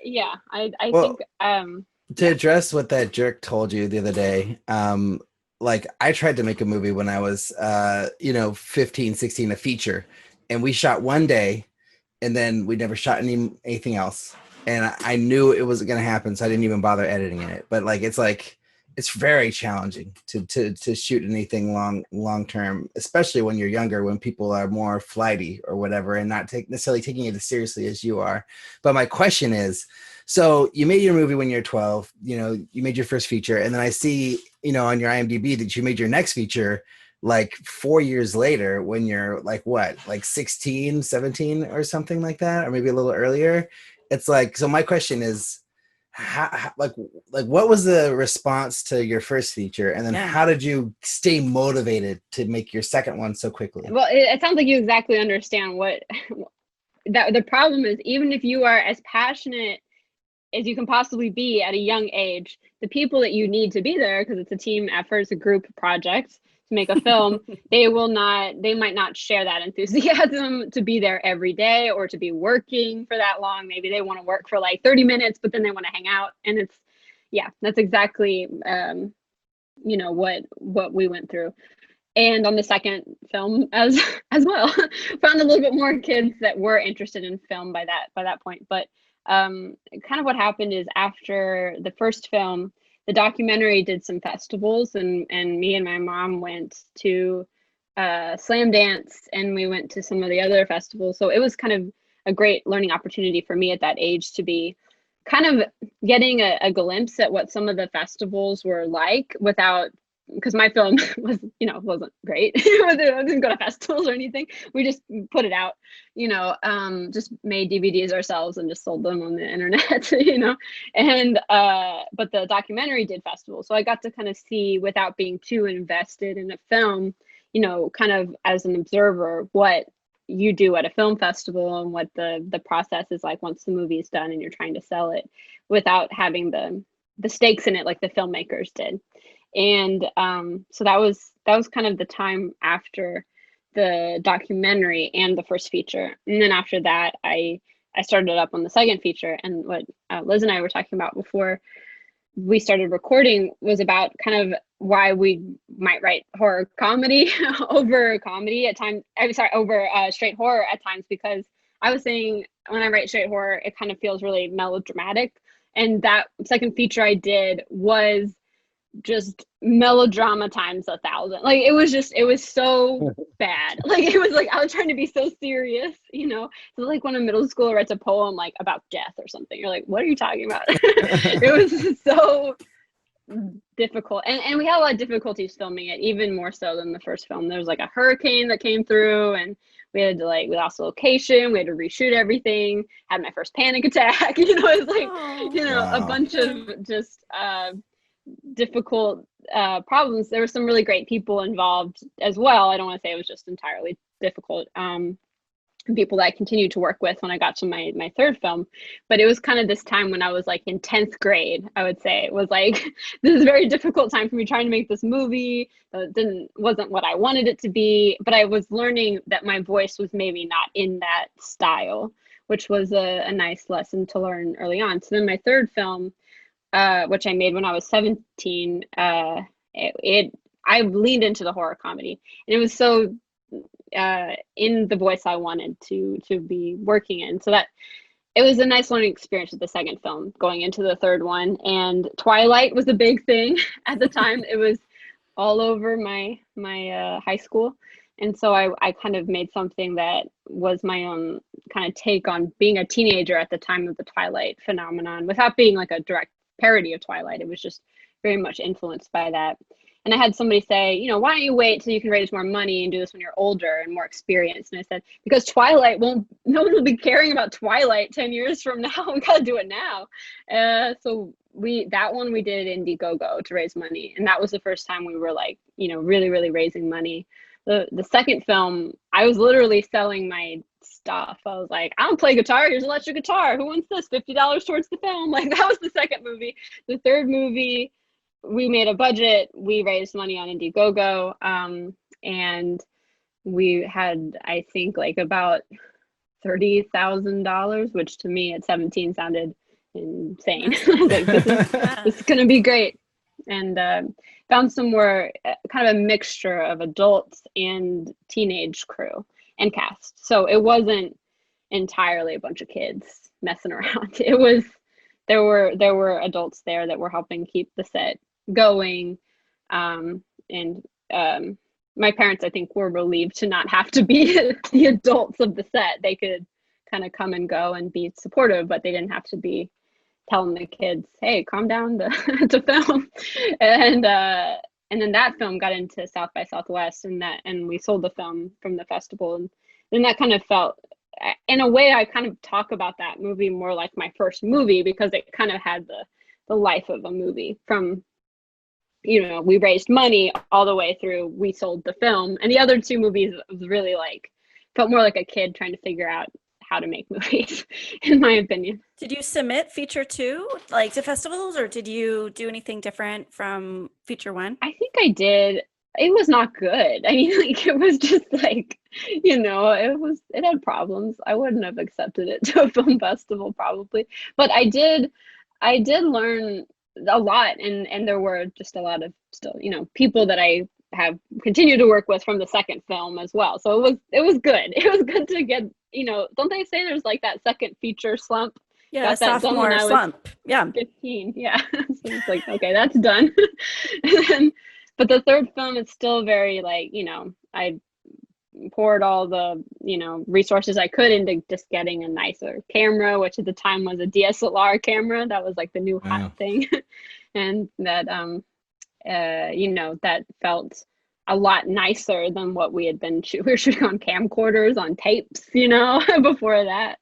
yeah, I think to address what that jerk told you the other day, like I tried to make a movie when I was 15, 16, a feature, and we shot one day and then we never shot anything else. And I knew it wasn't going to happen, so I didn't even bother editing it. But it's very challenging to shoot anything long term, especially when you're younger, when people are more flighty or whatever, and not necessarily taking it as seriously as you are. But my question is, so you made your movie when you're 12, you made your first feature, and then I see, on your IMDb that you made your next feature like 4 years later when you're like 16, 17 or something like that, or maybe a little earlier. It's like, so my question is, how what was the response to your first feature, and then how did you stay motivated to make your second one so quickly? Well, it sounds like you exactly understand what the problem is. Even if you are as passionate as you can possibly be at a young age, the people that you need to be there, because it's a team effort, it's a group project to make a film, they might not share that enthusiasm to be there every day or to be working for that long. Maybe they want to work for like 30 minutes, but then they want to hang out. And that's exactly, what we went through. And on the second film as well, found a little bit more kids that were interested in film by that point. But kind of what happened is, after the first film, the documentary did some festivals, and me and my mom went to Slam Dance, and we went to some of the other festivals. So it was kind of a great learning opportunity for me at that age to be kind of getting a glimpse at what some of the festivals were like, because my film wasn't great. I didn't go to festivals or anything. We just put it out, just made DVDs ourselves and just sold them on the internet, and but the documentary did festivals. So I got to kind of see, without being too invested in a film, kind of as an observer, what you do at a film festival and what the process is like once the movie is done and you're trying to sell it, without having the stakes in it like the filmmakers did. And so that was kind of the time after the documentary and the first feature. And then after that, I started up on the second feature. And what Liz and I were talking about before we started recording was about kind of why we might write horror comedy over comedy at times. Over straight horror at times, because I was saying, when I write straight horror, it kind of feels really melodramatic. And that second feature I did was just melodrama times 1,000. Like it was so bad. Like it was like I was trying to be so serious, so like when a middle schooler writes a poem like about death or something, you're like, what are you talking about? It was so difficult, and we had a lot of difficulties filming it, even more so than the first film. There was like a hurricane that came through, and we lost the location, we had to reshoot everything, had my first panic attack. It was like wow. A bunch of just difficult problems. There were some really great people involved as well. I don't want to say it was just entirely difficult. People that I continued to work with when I got to my third film, but it was kind of this time when I was like in 10th grade. I would say it was like this is a very difficult time for me trying to make this movie that wasn't what I wanted it to be, but I was learning that my voice was maybe not in that style, which was a nice lesson to learn early on. So then my third film, which I made when I was 17, I leaned into the horror comedy, and it was so in the voice I wanted to be working in. So that it was a nice learning experience with the second film going into the third one. And Twilight was a big thing at the time. It was all over my high school. And so I kind of made something that was my own kind of take on being a teenager at the time of the Twilight phenomenon, without being like a direct parody of Twilight. It was just very much influenced by that. And I had somebody say, why don't you wait till you can raise more money and do this when you're older and more experienced? And I said, because Twilight no one will be caring about Twilight 10 years from now. We got to do it now. So that one we did Indiegogo to raise money. And that was the first time we were like, really, really raising money the second film, I was literally selling my stuff. I was like, I don't play guitar. Here's an electric guitar. Who wants this? $50 towards the film. Like, that was the second movie. The third movie, we made a budget. We raised money on Indiegogo, and we had, I think, like about $30,000, which to me at 17 sounded insane. Like, this is gonna be great. And found some more kind of a mixture of adults and teenage crew and cast. So it wasn't entirely a bunch of kids messing around. It was, there were adults there that were helping keep the set going. And my parents, I think, were relieved to not have to be the adults of the set. They could kind of come and go and be supportive, but they didn't have to be telling the kids, hey, calm down to film. And then that film got into South by Southwest, and we sold the film from the festival. And then that kind of felt, in a way, I kind of talk about that movie more like my first movie, because it kind of had the life of a movie from, we raised money all the way through, we sold the film. And the other two movies was really like, felt more like a kid trying to figure out how to make movies, in my opinion. Did you submit feature 2 like to festivals, or did you do anything different from feature 1? I think I did. It was not good. I mean, like, it was just like, it had problems. I wouldn't have accepted it to a film festival probably, but I did learn a lot, and there were just a lot of still, people that I have continued to work with from the second film as well. So it was good. It was good to get, don't they say there's like that second feature slump? Yeah, sophomore slump. Yeah. 15. Yeah. So it's like, okay, that's done. But the third film is still very like, I poured all the, resources I could into just getting a nicer camera, which at the time was a DSLR camera. That was like the new hot thing. And that, that felt a lot nicer than what we had been we were shooting on camcorders, on tapes, before that.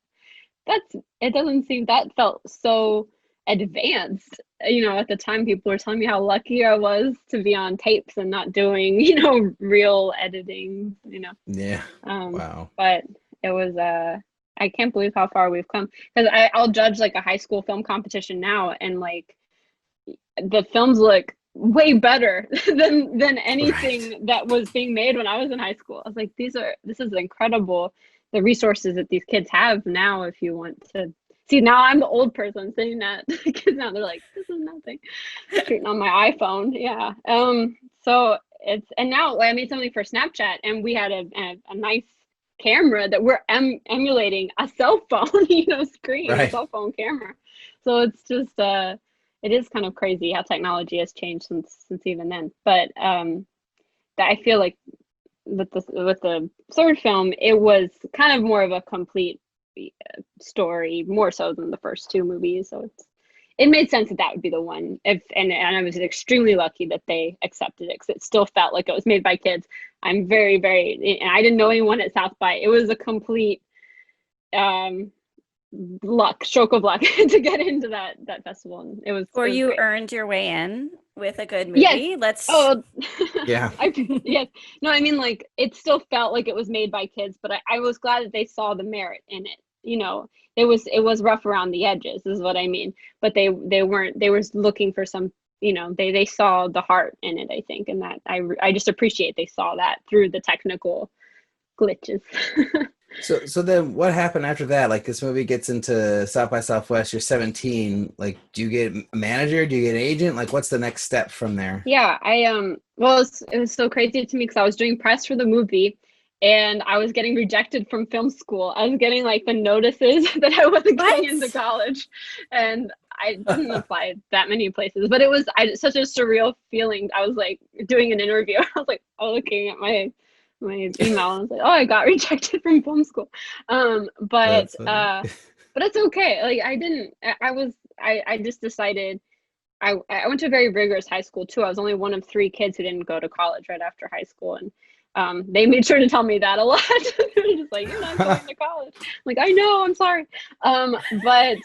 It doesn't seem, that felt so advanced. At the time, people were telling me how lucky I was to be on tapes and not doing, real editing, Yeah. Wow. But it was, I can't believe how far we've come, because I'll judge like a high school film competition now, and like the films look way better than anything that was being made when I was in high school. I was like, this is incredible, the resources that these kids have now. If you want to see, now I'm the old person saying that. The kids now, they're like, this is nothing, shooting on my iPhone. Yeah. So and now I made something for Snapchat, and we had a nice camera that we're emulating a cell phone, screen, right. A cell phone camera. So it's just it is kind of crazy how technology has changed since even then. But I feel like with the third film, it was kind of more of a complete story, more so than the first two movies. So it made sense that would be the one. And I was extremely lucky that they accepted it, because it still felt like it was made by kids. I'm very, very, and I didn't know anyone at South by. It was a complete stroke of luck to get into that festival. And it was. Or you great. Earned your way in with a good movie. Yes. Yeah. Yes. No, I mean, like, it still felt like it was made by kids, but I was glad that they saw the merit in it. It was rough around the edges, is what I mean. But they were looking for some, they saw the heart in it, I think. And that I just appreciate they saw that through the technical glitches. So then what happened after that? Like, this movie gets into South by Southwest, you're 17. Like, do you get a manager? Do you get an agent? Like, what's the next step from there? Yeah, well, it was so crazy to me, because I was doing press for the movie, and I was getting rejected from film school. I was getting like the notices that I wasn't getting into college, and I didn't apply that many places, but it was such a surreal feeling. I was like doing an interview. I was like, looking at my email, and I was like, I got rejected from film school. But it's okay. Like, I just decided, I went to a very rigorous high school too. I was only one of 3 kids who didn't go to college right after high school. And they made sure to tell me that a lot. They were just like, you're not going to college. I'm like, I know, I'm sorry. But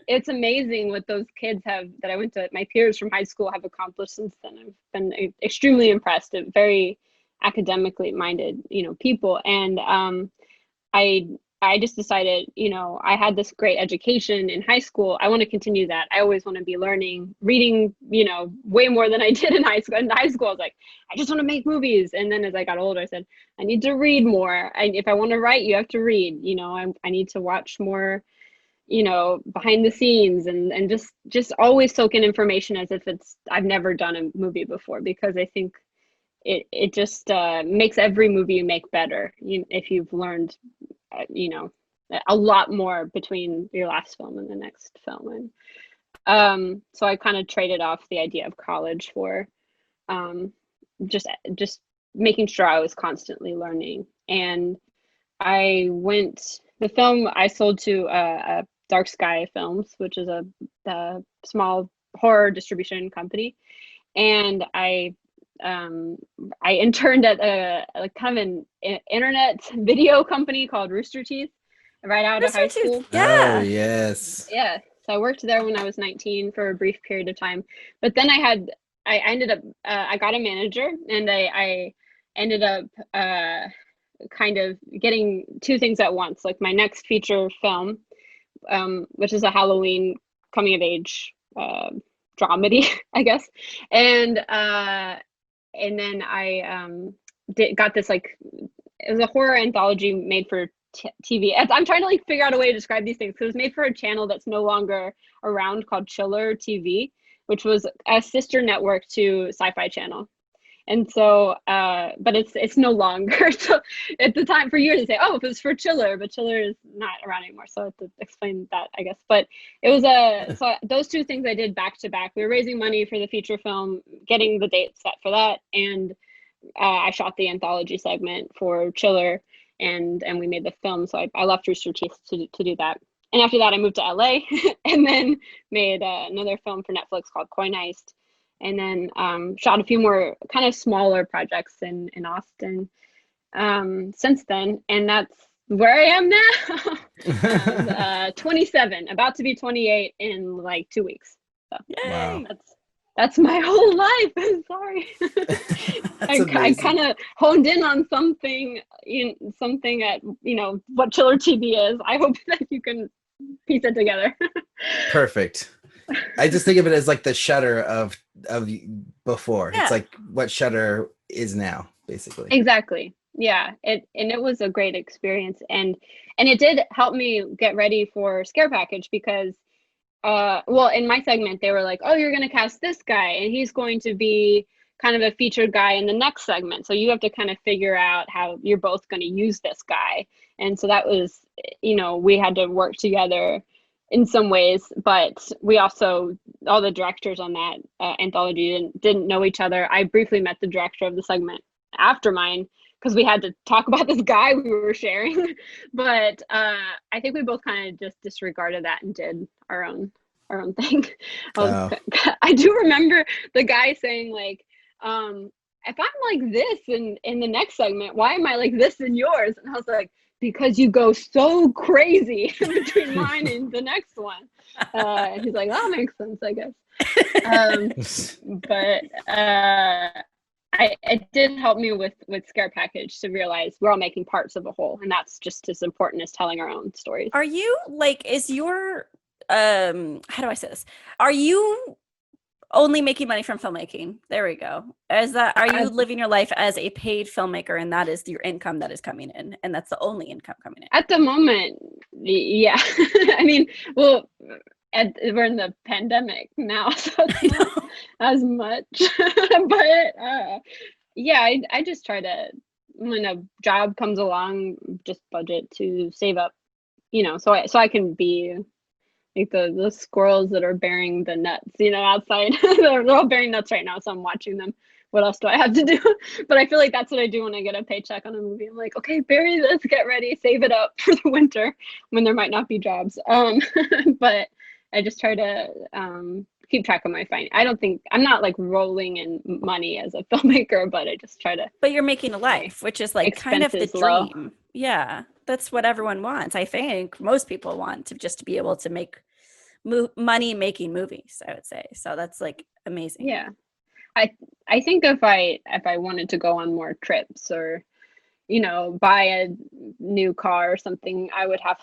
it's amazing what those kids that I went to, my peers from high school have accomplished since then. I've been extremely impressed. Very academically minded, people. And I just decided, I had this great education in high school. I want to continue that. I always want to be learning, reading, way more than I did in high school. In high school, I was like, I just want to make movies. And then as I got older, I said, I need to read more. If I want to write, you have to read. I need to watch more, behind the scenes and just always soak in information as if I've never done a movie before, because I think it just makes every movie you make better. If you've learned a lot more between your last film and the next film. And so I kind of traded off the idea of college for just making sure I was constantly learning. And the film I sold to Dark Sky Films, which is a small horror distribution company. And I interned at a kind of an internet video company called Rooster Teeth right out of high school. Yeah. Oh, yes. Yeah. So I worked there when I was 19 for a brief period of time. But then I ended up, I got a manager, and I ended up kind of getting two things at once, like my next feature film, which is a Halloween coming of age dramedy, I guess. And then I got this, like, it was a horror anthology made for TV. I'm trying to figure out a way to describe these things, because it was made for a channel that's no longer around called Chiller TV, which was a sister network to Sci-Fi Channel. And so, but it's no longer. So at the time, for years, they say, oh, it was for Chiller, but Chiller is not around anymore. So I have to explain that, I guess. But it was so those two things I did back to back. We were raising money for the feature film, getting the date set for that. And I shot the anthology segment for Chiller, and we made the film. So I left Rooster Teeth to do that. And after that, I moved to LA and then made another film for Netflix called Coin Heist. And then shot a few more kind of smaller projects in Austin since then. And that's where I am now. I'm 27, about to be 28 in like 2 weeks. So Wow. that's my whole life. I'm sorry. I kind of honed in on something at, what Chiller TV is. I hope that you can piece it together. Perfect. I just think of it as like the Shudder of before. Yeah. It's like what Shudder is now, basically. Exactly. Yeah. It was a great experience, and it did help me get ready for Scare Package, because in my segment they were like, oh, you're going to cast this guy and he's going to be kind of a featured guy in the next segment, so you have to kind of figure out how you're both going to use this guy. And so that was, we had to work together in some ways, but we also, all the directors on that anthology didn't know each other. I briefly met the director of the segment after mine, because we had to talk about this guy we were sharing. But I think we both kind of just disregarded that and did our own thing. I do remember the guy saying, like, if I'm like this in the next segment, why am I like this in yours? And I was like, because you go so crazy between mine and the next one. And he's like, that makes sense, I guess. But it did help me with Scare Package to realize we're all making parts of a whole, and that's just as important as telling our own stories. Are you is your how do I say this? Are you only making money from filmmaking? There we go. Are you living your life as a paid filmmaker, and that is your income that is coming in, and that's the only income coming in? At the moment, yeah. I mean, well, we're in the pandemic now, so it's not as much. But yeah, I just try to, when a job comes along, just budget to save up, so I can be like the squirrels that are bearing the nuts, outside. They're all bearing nuts right now, so I'm watching them. What else do I have to do? But I feel like that's what I do when I get a paycheck on a movie. I'm like, okay, bury this, get ready, save it up for the winter when there might not be jobs. But I just try to keep track of my finance. I'm not like rolling in money as a filmmaker, but I just try to. But you're making a life, which is like kind of the dream. Low. Yeah, that's what everyone wants. I think most people want to be able to make money making movies, I would say. So that's like amazing. Yeah. I think if I wanted to go on more trips or, you know, buy a new car or something, I'd have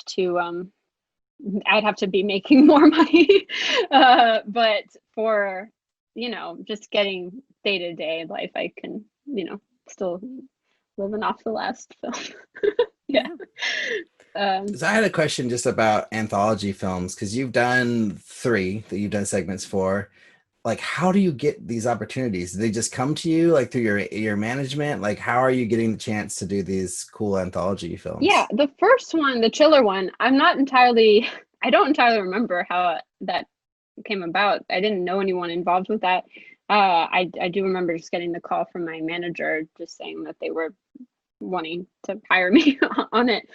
to be making more money. But for, you know, just getting day-to-day life, I can, you know, still living off the last film. Yeah. So I had a question just about anthology films, because you've done 3 that you've done segments for. Like, how do you get these opportunities? Do they just come to you, like, through your management? Like, how are you getting the chance to do these cool anthology films? Yeah, the first one, the Chiller one, I don't entirely remember how that came about. I didn't know anyone involved with that. I do remember just getting the call from my manager just saying that they were wanting to hire me on it.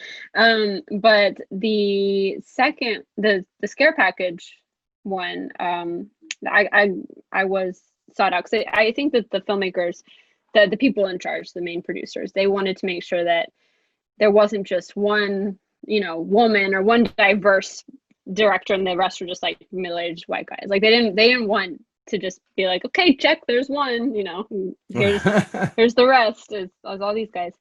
But the second, the Scare Package one, I was sought out because I think that the filmmakers, the people in charge, the main producers, they wanted to make sure that there wasn't just one, you know, woman or one diverse director and the rest were just like middle-aged white guys. Like they didn't want to just be like, okay, check, there's one, you know, here's the rest is all these guys.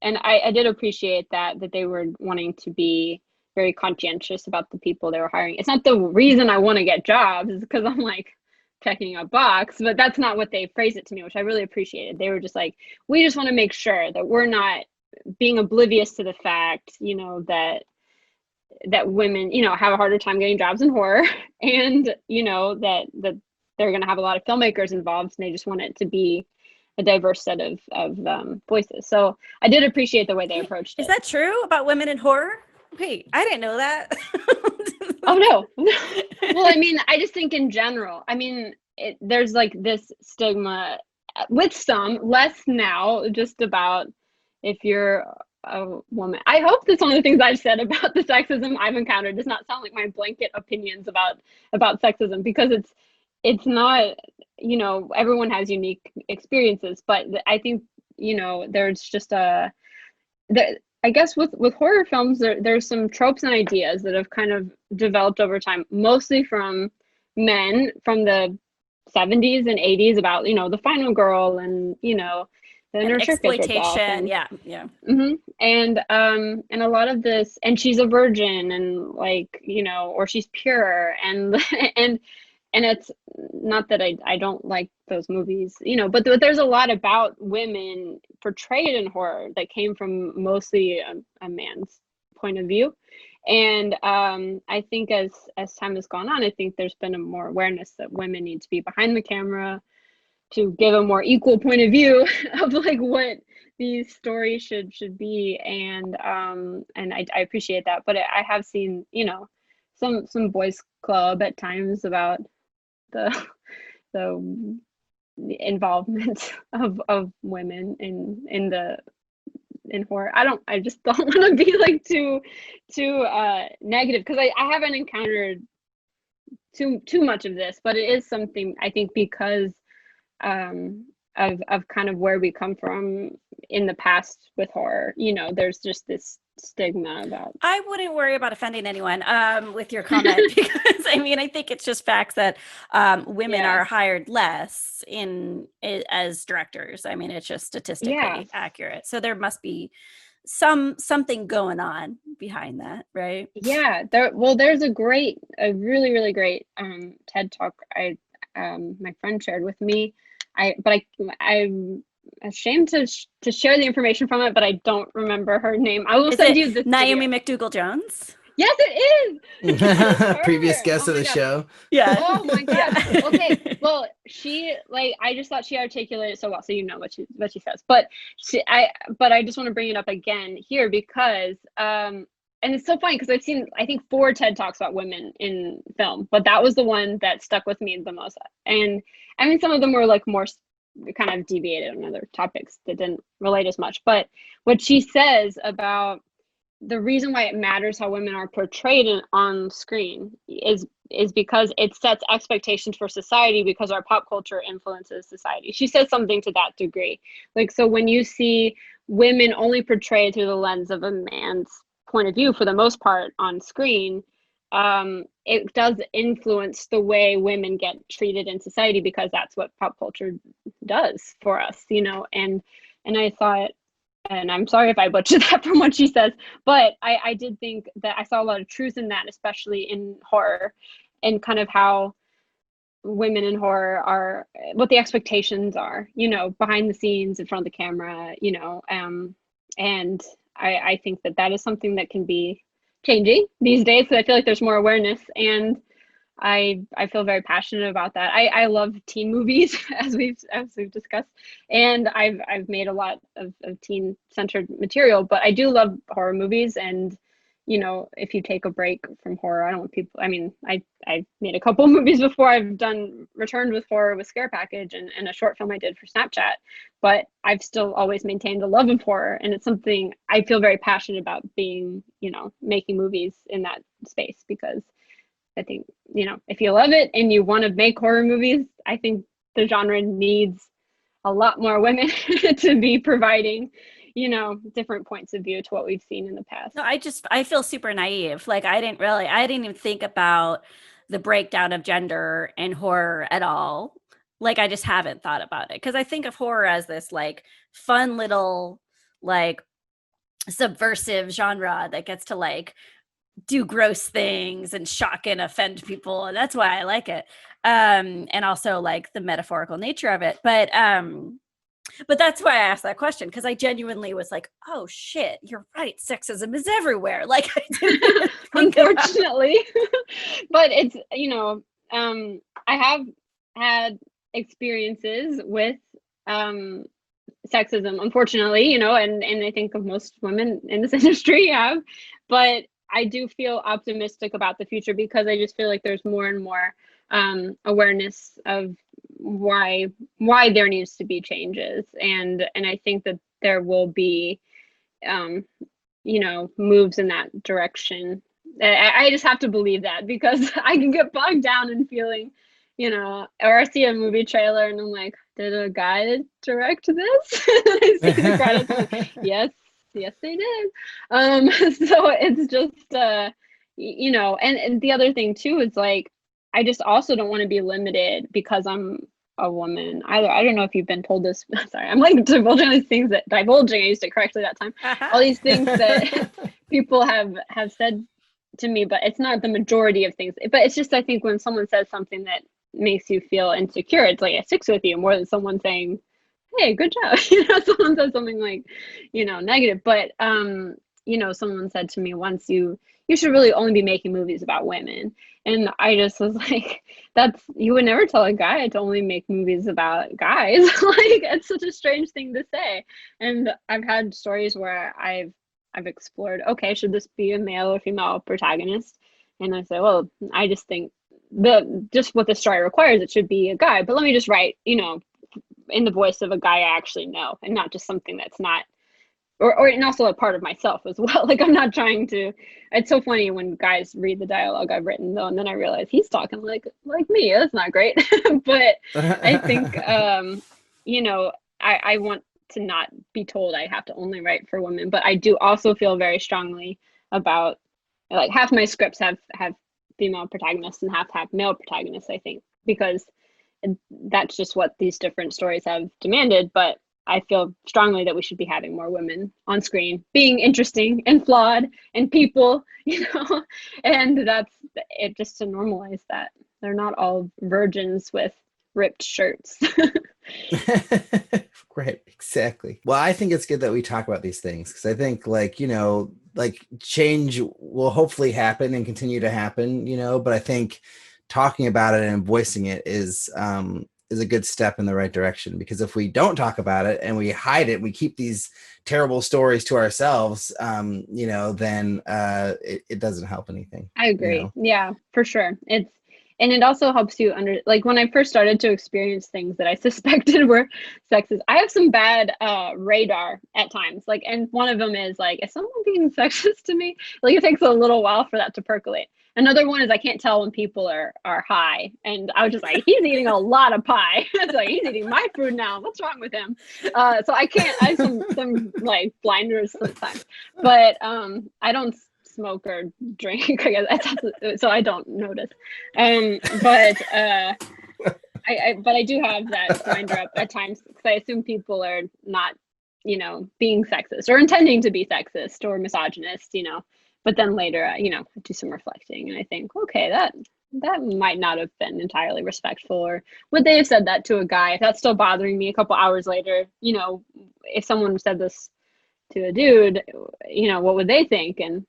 And I did appreciate that they were wanting to be very conscientious about the people they were hiring. It's not the reason I want to get jobs, is because I'm like checking a box, but that's not what they phrased it to me, which I really appreciated. They were just like, we just want to make sure that we're not being oblivious to the fact, you know, that women, you know, have a harder time getting jobs in horror, and you know that they're going to have a lot of filmmakers involved, and they just want it to be a diverse set of voices. So I did appreciate the way they approached it. Is that true about women in horror? Wait, I didn't know that. Oh no. Well, I mean, I just think in general, I mean, there's like this stigma with some, less now, just about if you're a woman. I hope that some of the things I've said about the sexism I've encountered does not sound like my blanket opinions about sexism, because it's not, you know, everyone has unique experiences, but I think, you know, there's just I guess with horror films, there's some tropes and ideas that have kind of developed over time, mostly from men from the 70s and 80s about, you know, the final girl and, you know, the inner exploitation. Yeah. Mm-hmm. And a lot of this, and she's a virgin, and like, you know, or she's pure, and and it's not that I don't like those movies, you know, but there's a lot about women portrayed in horror that came from mostly a man's point of view. And I think as time has gone on, I think there's been a more awareness that women need to be behind the camera to give a more equal point of view of like what these stories should be. And I appreciate that. But I have seen, you know, some boys club at times about the involvement of women in horror. I just don't want to be like too negative, because I haven't encountered too much of this, but it is something I think because of kind of where we come from in the past with horror. You know, there's just this stigma about. I wouldn't worry about offending anyone with your comment, because I mean, I think it's just facts that women are hired less as directors. I mean, it's just statistically accurate. So there must be something going on behind that, right? Yeah. There's a really, really great TED talk my friend shared with me. I'm ashamed to share the information from it, but I don't remember her name. I will send you this. Naomi McDougall-Jones? Yes, it is. Previous guest of the show. Yeah. Oh my god. Okay. Well, she I just thought she articulated it so well, so you know what she says. But I just want to bring it up again here because and it's so funny because I've seen I think 4 TED Talks about women in film, but that was the one that stuck with me the most. And I mean, some of them were like more kind of deviated on other topics that didn't relate as much. But what she says about the reason why it matters how women are portrayed on screen is because it sets expectations for society, because our pop culture influences society. She says something to that degree. Like, so when you see women only portrayed through the lens of a man's point of view for the most part on screen, it does influence the way women get treated in society, because that's what pop culture does for us, you know. And I thought, and I'm sorry if I butchered that from what she says, but I did think that I saw a lot of truth in that, especially in horror, and kind of how women in horror are, what the expectations are, you know, behind the scenes, in front of the camera, you know. And I think that that is something that can be changing these days, because I feel like there's more awareness, and I feel very passionate about that. I love teen movies, as we've discussed, and I've made a lot of teen centered material, but I do love horror movies. And you know, if you take a break from horror, I don't want people, I mean, I've made a couple movies before. I've returned with horror with Scare Package, and a short film I did for Snapchat, but I've still always maintained a love of horror, and it's something I feel very passionate about, being, you know, making movies in that space, because I think, you know, if you love it and you want to make horror movies, I think the genre needs a lot more women to be providing, you know, different points of view to what we've seen in the past. No, I feel super naive. Like I didn't even think about the breakdown of gender in horror at all. Like I just haven't thought about it, because I think of horror as this like fun little like subversive genre that gets to like do gross things and shock and offend people, and that's why I like it. And also like the metaphorical nature of it. But that's why I asked that question, because I genuinely was like, oh shit, you're right, sexism is everywhere. Like I didn't unfortunately. But it's, you know, I have had experiences with sexism, unfortunately, you know, and I think of most women in this industry have, but I do feel optimistic about the future, because I just feel like there's more and more awareness of why there needs to be changes, and I think that there will be you know, moves in that direction. I just have to believe that, because I can get bogged down in feeling, you know, or I see a movie trailer and I'm like, did a guy direct this? I see the credits, like, yes they did. So it's just you know, and the other thing too is like, I just also don't want to be limited because I'm a woman. I don't know if you've been told this. Sorry, I'm like divulging these things that I used it correctly that time. All these things that people have said to me, but it's not the majority of things. But it's just, I think when someone says something that makes you feel insecure, it's like it sticks with you more than someone saying, hey, good job. You know, someone says something like, you know, negative. But you know, someone said to me once, you should really only be making movies about women. And I just was like, you would never tell a guy to only make movies about guys. Like, it's such a strange thing to say. And I've had stories where I've explored, okay, should this be a male or female protagonist? And I say, well, I just think just what the story requires, it should be a guy. But let me just write, you know, in the voice of a guy I actually know, and not just something that's not, or and also a part of myself as well. Like, I'm not trying to, it's so funny when guys read the dialogue I've written though, and then I realize he's talking like me. That's not great. But I think, you know, I want to not be told I have to only write for women, but I do also feel very strongly about, like, half my scripts have female protagonists and half have male protagonists, I think, because that's just what these different stories have demanded. But I feel strongly that we should be having more women on screen, being interesting and flawed and people, you know, and that's it, just to normalize that. They're not all virgins with ripped shirts. Right, exactly. Well, I think it's good that we talk about these things, because I think, like, you know, like, change will hopefully happen and continue to happen, you know, but I think talking about it and voicing it is a good step in the right direction, because if we don't talk about it and we hide it, we keep these terrible stories to ourselves, you know, then it doesn't help anything. I agree. You know? Yeah, for sure. And it also helps you like, when I first started to experience things that I suspected were sexist, I have some bad radar at times. Like, and one of them is like, is someone being sexist to me? Like, it takes a little while for that to percolate. Another one is I can't tell when people are high. And I was just like, he's eating a lot of pie. It's like, he's eating my food now. What's wrong with him? So I have some like blinders sometimes. But I don't smoke or drink. I guess so I don't notice. But I do have that winder up at times because I assume people are not, being sexist or intending to be sexist or misogynist, But then later, I do some reflecting and I think, okay, that might not have been entirely respectful, or would they have said that to a guy? If that's still bothering me a couple hours later, if someone said this to a dude, what would they think? And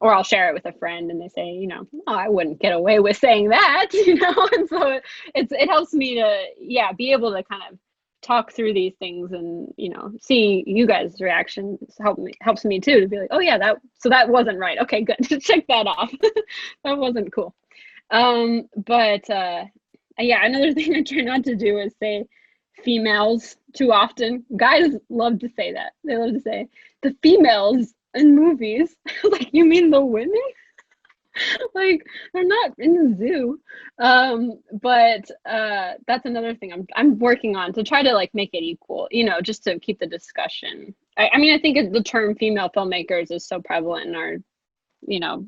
or I'll share it with a friend and they say, oh, I wouldn't get away with saying that, and so it helps me to be able to kind of talk through these things and see you guys' reactions helps me too, to be like, oh yeah, that wasn't right, okay, good. Check that off. That wasn't cool. But another thing I try not to do is say females too often. Guys love to say that. They love to say the females in movies. Like, you mean the women? Like, they're not in the zoo. But that's another thing I'm working on, to try to like make it equal, just to keep the discussion. I mean, I think the term female filmmakers is so prevalent in our,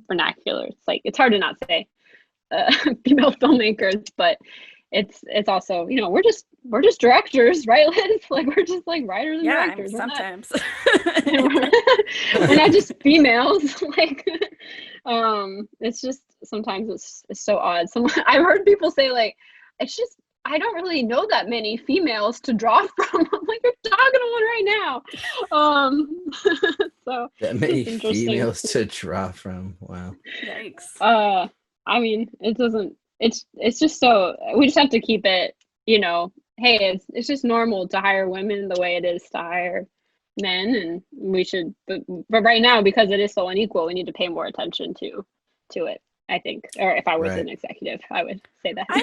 vernacular. It's like, it's hard to not say female filmmakers, but it's also, we're just directors, right, Liz? Like, we're just like writers and directors. Sometimes. We're not just females. Like, it's just sometimes it's so odd. I've heard people say like, it's just, I don't really know that many females to draw from. I'm like, you're talking to one right now. So that many females to draw from. Wow. Yikes. I mean, it doesn't. It's just so, we just have to keep it, hey, it's just normal to hire women the way it is to hire men, and we should, but right now, because it is so unequal, we need to pay more attention to it, I think. Or if I was an executive, I would say that. I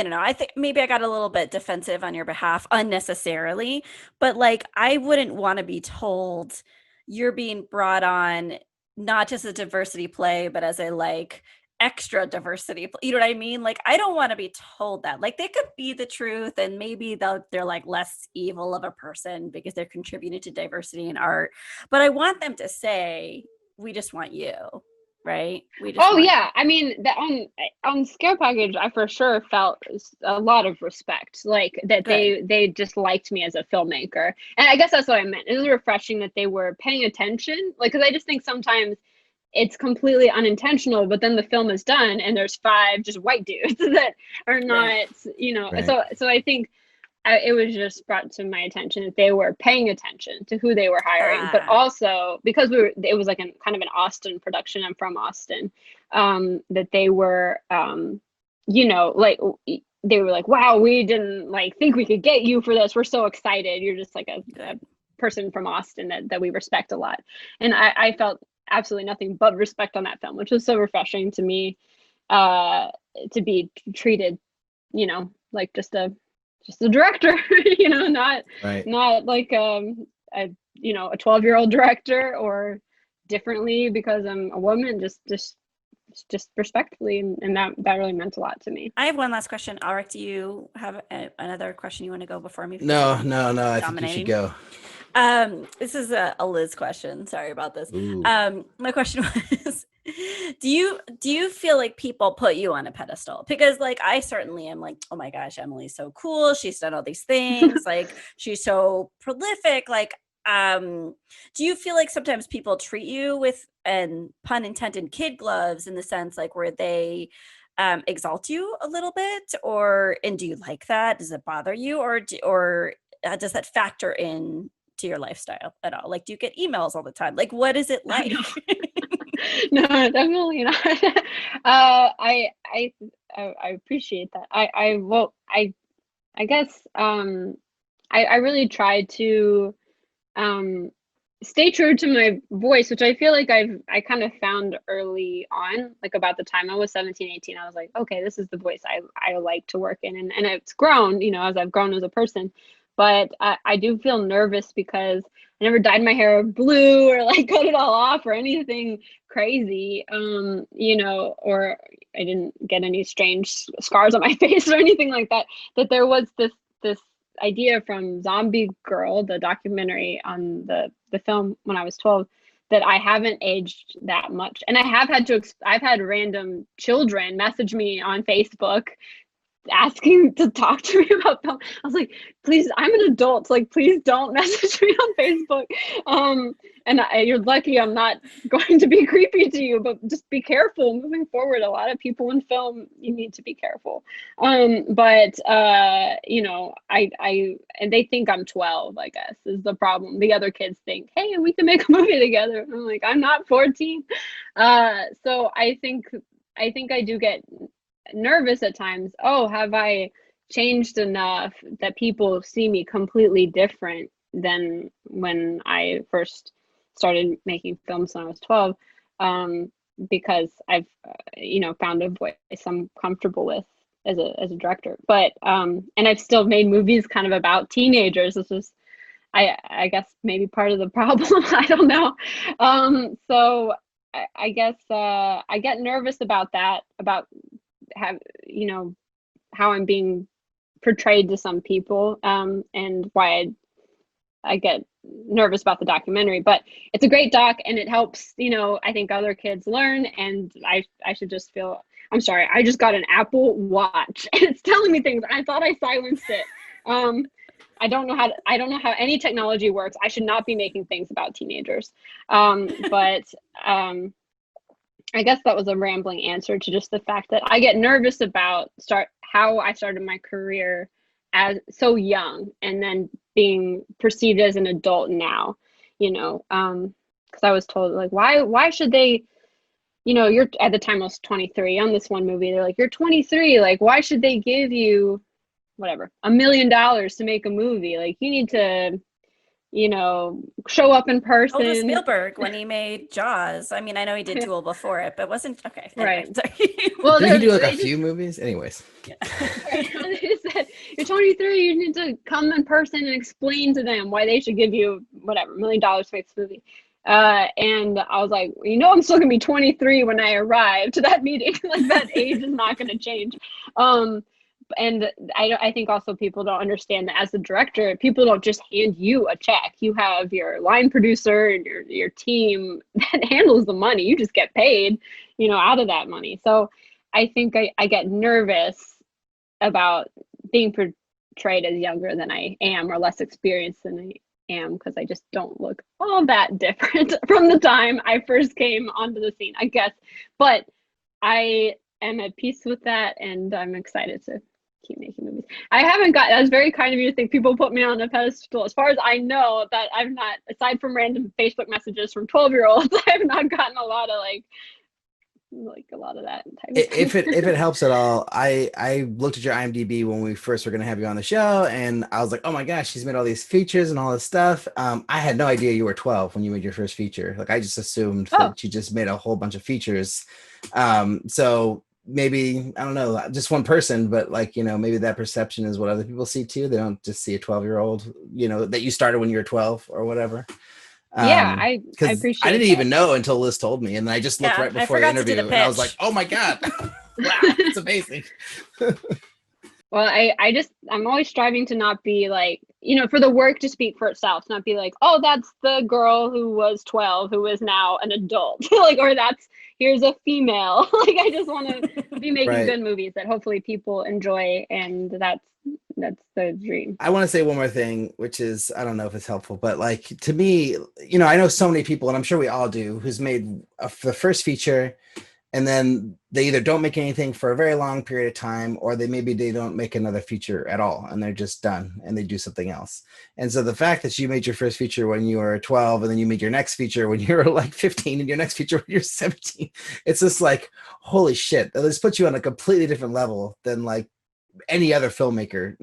don't know. I think maybe I got a little bit defensive on your behalf unnecessarily, but like, I wouldn't want to be told you're being brought on not just a diversity play, but as a like extra diversity, you know what I mean? Like, I don't want to be told that. Like, they could be the truth, and maybe they're like less evil of a person because they're contributing to diversity in art, but I want them to say, we just want you, right? We just I mean, that on Scare Package, I for sure felt a lot of respect, like that. Good. They just liked me as a filmmaker, and I guess that's what I meant. It was refreshing that they were paying attention, like, because I just think sometimes it's completely unintentional, but then the film is done and there's 5 just white dudes that are not, right. So I think it was just brought to my attention that they were paying attention to who they were hiring, but also because it was like kind of an Austin production. I'm from Austin. That they were, like, they were like, wow, we didn't like think we could get you for this. We're so excited. You're just like a person from Austin that we respect a lot. And I felt absolutely nothing but respect on that film, which was so refreshing to me, to be treated, like just a director, not like a 12-year-old director or differently because I'm a woman, just respectfully, and that really meant a lot to me. I have one last question. Alrik, do you have another question you want to go before me? No, I think you should go. This is a Liz question. Sorry about this. My question was, do you feel like people put you on a pedestal? Because like, I certainly am like, oh my gosh, Emily's so cool. She's done all these things. Like, she's so prolific. Like, do you feel like sometimes people treat you with, and pun intended, kid gloves, in the sense like where they exalt you a little bit, and do you like that? Does it bother you, or does that factor in to your lifestyle at all? Like, do you get emails all the time? Like, what is it like? No, definitely not. I appreciate that. I guess I really try to stay true to my voice, which I feel like I kind of found early on, like about the time I was 17, 18. I was like, okay, this is the voice I like to work in, and it's grown, as I've grown as a person. But I do feel nervous because I never dyed my hair blue or like cut it all off or anything crazy, or I didn't get any strange scars on my face or anything like that. That there was this idea from Zombie Girl, the documentary on the film when I was 12, that I haven't aged that much. And I've had random children message me on Facebook asking to talk to me about film. I was like, please, I'm an adult. Like, please don't message me on Facebook. You're lucky I'm not going to be creepy to you, but just be careful moving forward. A lot of people in film, you need to be careful. But you know, and they think I'm 12, I guess, is the problem. The other kids think, hey, we can make a movie together. I'm like, I'm not 14. So I think I do get nervous at times. Oh, have I changed enough that people see me completely different than when I first started making films when I was 12? Because I've found a voice I'm comfortable with as a director. But and I've still made movies kind of about teenagers. This is I guess maybe part of the problem. I don't know. So I guess I get nervous about that, about how I'm being portrayed to some people, and why I get nervous about the documentary. But it's a great doc, and it helps, I think other kids learn, and I should just feel, I'm sorry, I just got an Apple Watch and it's telling me things. I thought I silenced it. I don't know how any technology works. I should not be making things about teenagers. But I guess that was a rambling answer to just the fact that I get nervous about how I started my career as so young, and then being perceived as an adult now, because I was told, like, why should they, you're, at the time I was 23 on this one movie. They're like, you're 23. Like, why should they give you whatever, $1 million to make a movie? Like, you need to, show up in person. Oh, Spielberg when he made Jaws. I mean, I know he did Tool before it, but wasn't okay. Anyway, right. Well, did he do like a few movies? Anyways. Yeah. They said, you're 23, you need to come in person and explain to them why they should give you whatever, $1 million to make this movie. And I was like, I'm still gonna be 23 when I arrive to that meeting. Like, that age is not gonna change. And I think also people don't understand that as a director, people don't just hand you a check. You have your line producer and your team that handles the money. You just get paid, out of that money. So I think I get nervous about being portrayed as younger than I am, or less experienced than I am, because I just don't look all that different from the time I first came onto the scene, I guess. But I am at peace with that, and I'm excited to keep making movies. That was very kind of you to think people put me on a pedestal. As far as I know, that I've not, aside from random Facebook messages from 12-year-olds, I've not gotten a lot of a lot of that type of if it helps at all, I looked at your IMDb when we first were going to have you on the show, and I was like, oh my gosh, she's made all these features and all this stuff. I had no idea you were 12 when you made your first feature. Like, I just assumed that you just made a whole bunch of features. So maybe, I don't know, just one person, but maybe that perception is what other people see too. They don't just see a 12-year-old, that you started when you were 12 or whatever. Yeah, I appreciate I didn't that. even know until Liz told me, and then I just looked right before the interview, and I was like, oh my God, wow, it's amazing. Well, I'm always striving to not be like, for the work to speak for itself, not be like, oh, that's the girl who was 12 who is now an adult, or here's a female. Like, I just want to be making good movies that hopefully people enjoy, and that's the dream. I want to say one more thing, which is, I don't know if it's helpful, but to me, I know so many people, and I'm sure we all do, who's made the first feature, and then they either don't make anything for a very long period of time, or they don't make another feature at all, and they're just done and they do something else. And so the fact that you made your first feature when you were 12, and then you made your next feature when you were 15, and your next feature when you're 17, it's just like, holy shit, this puts you on a completely different level than any other filmmaker,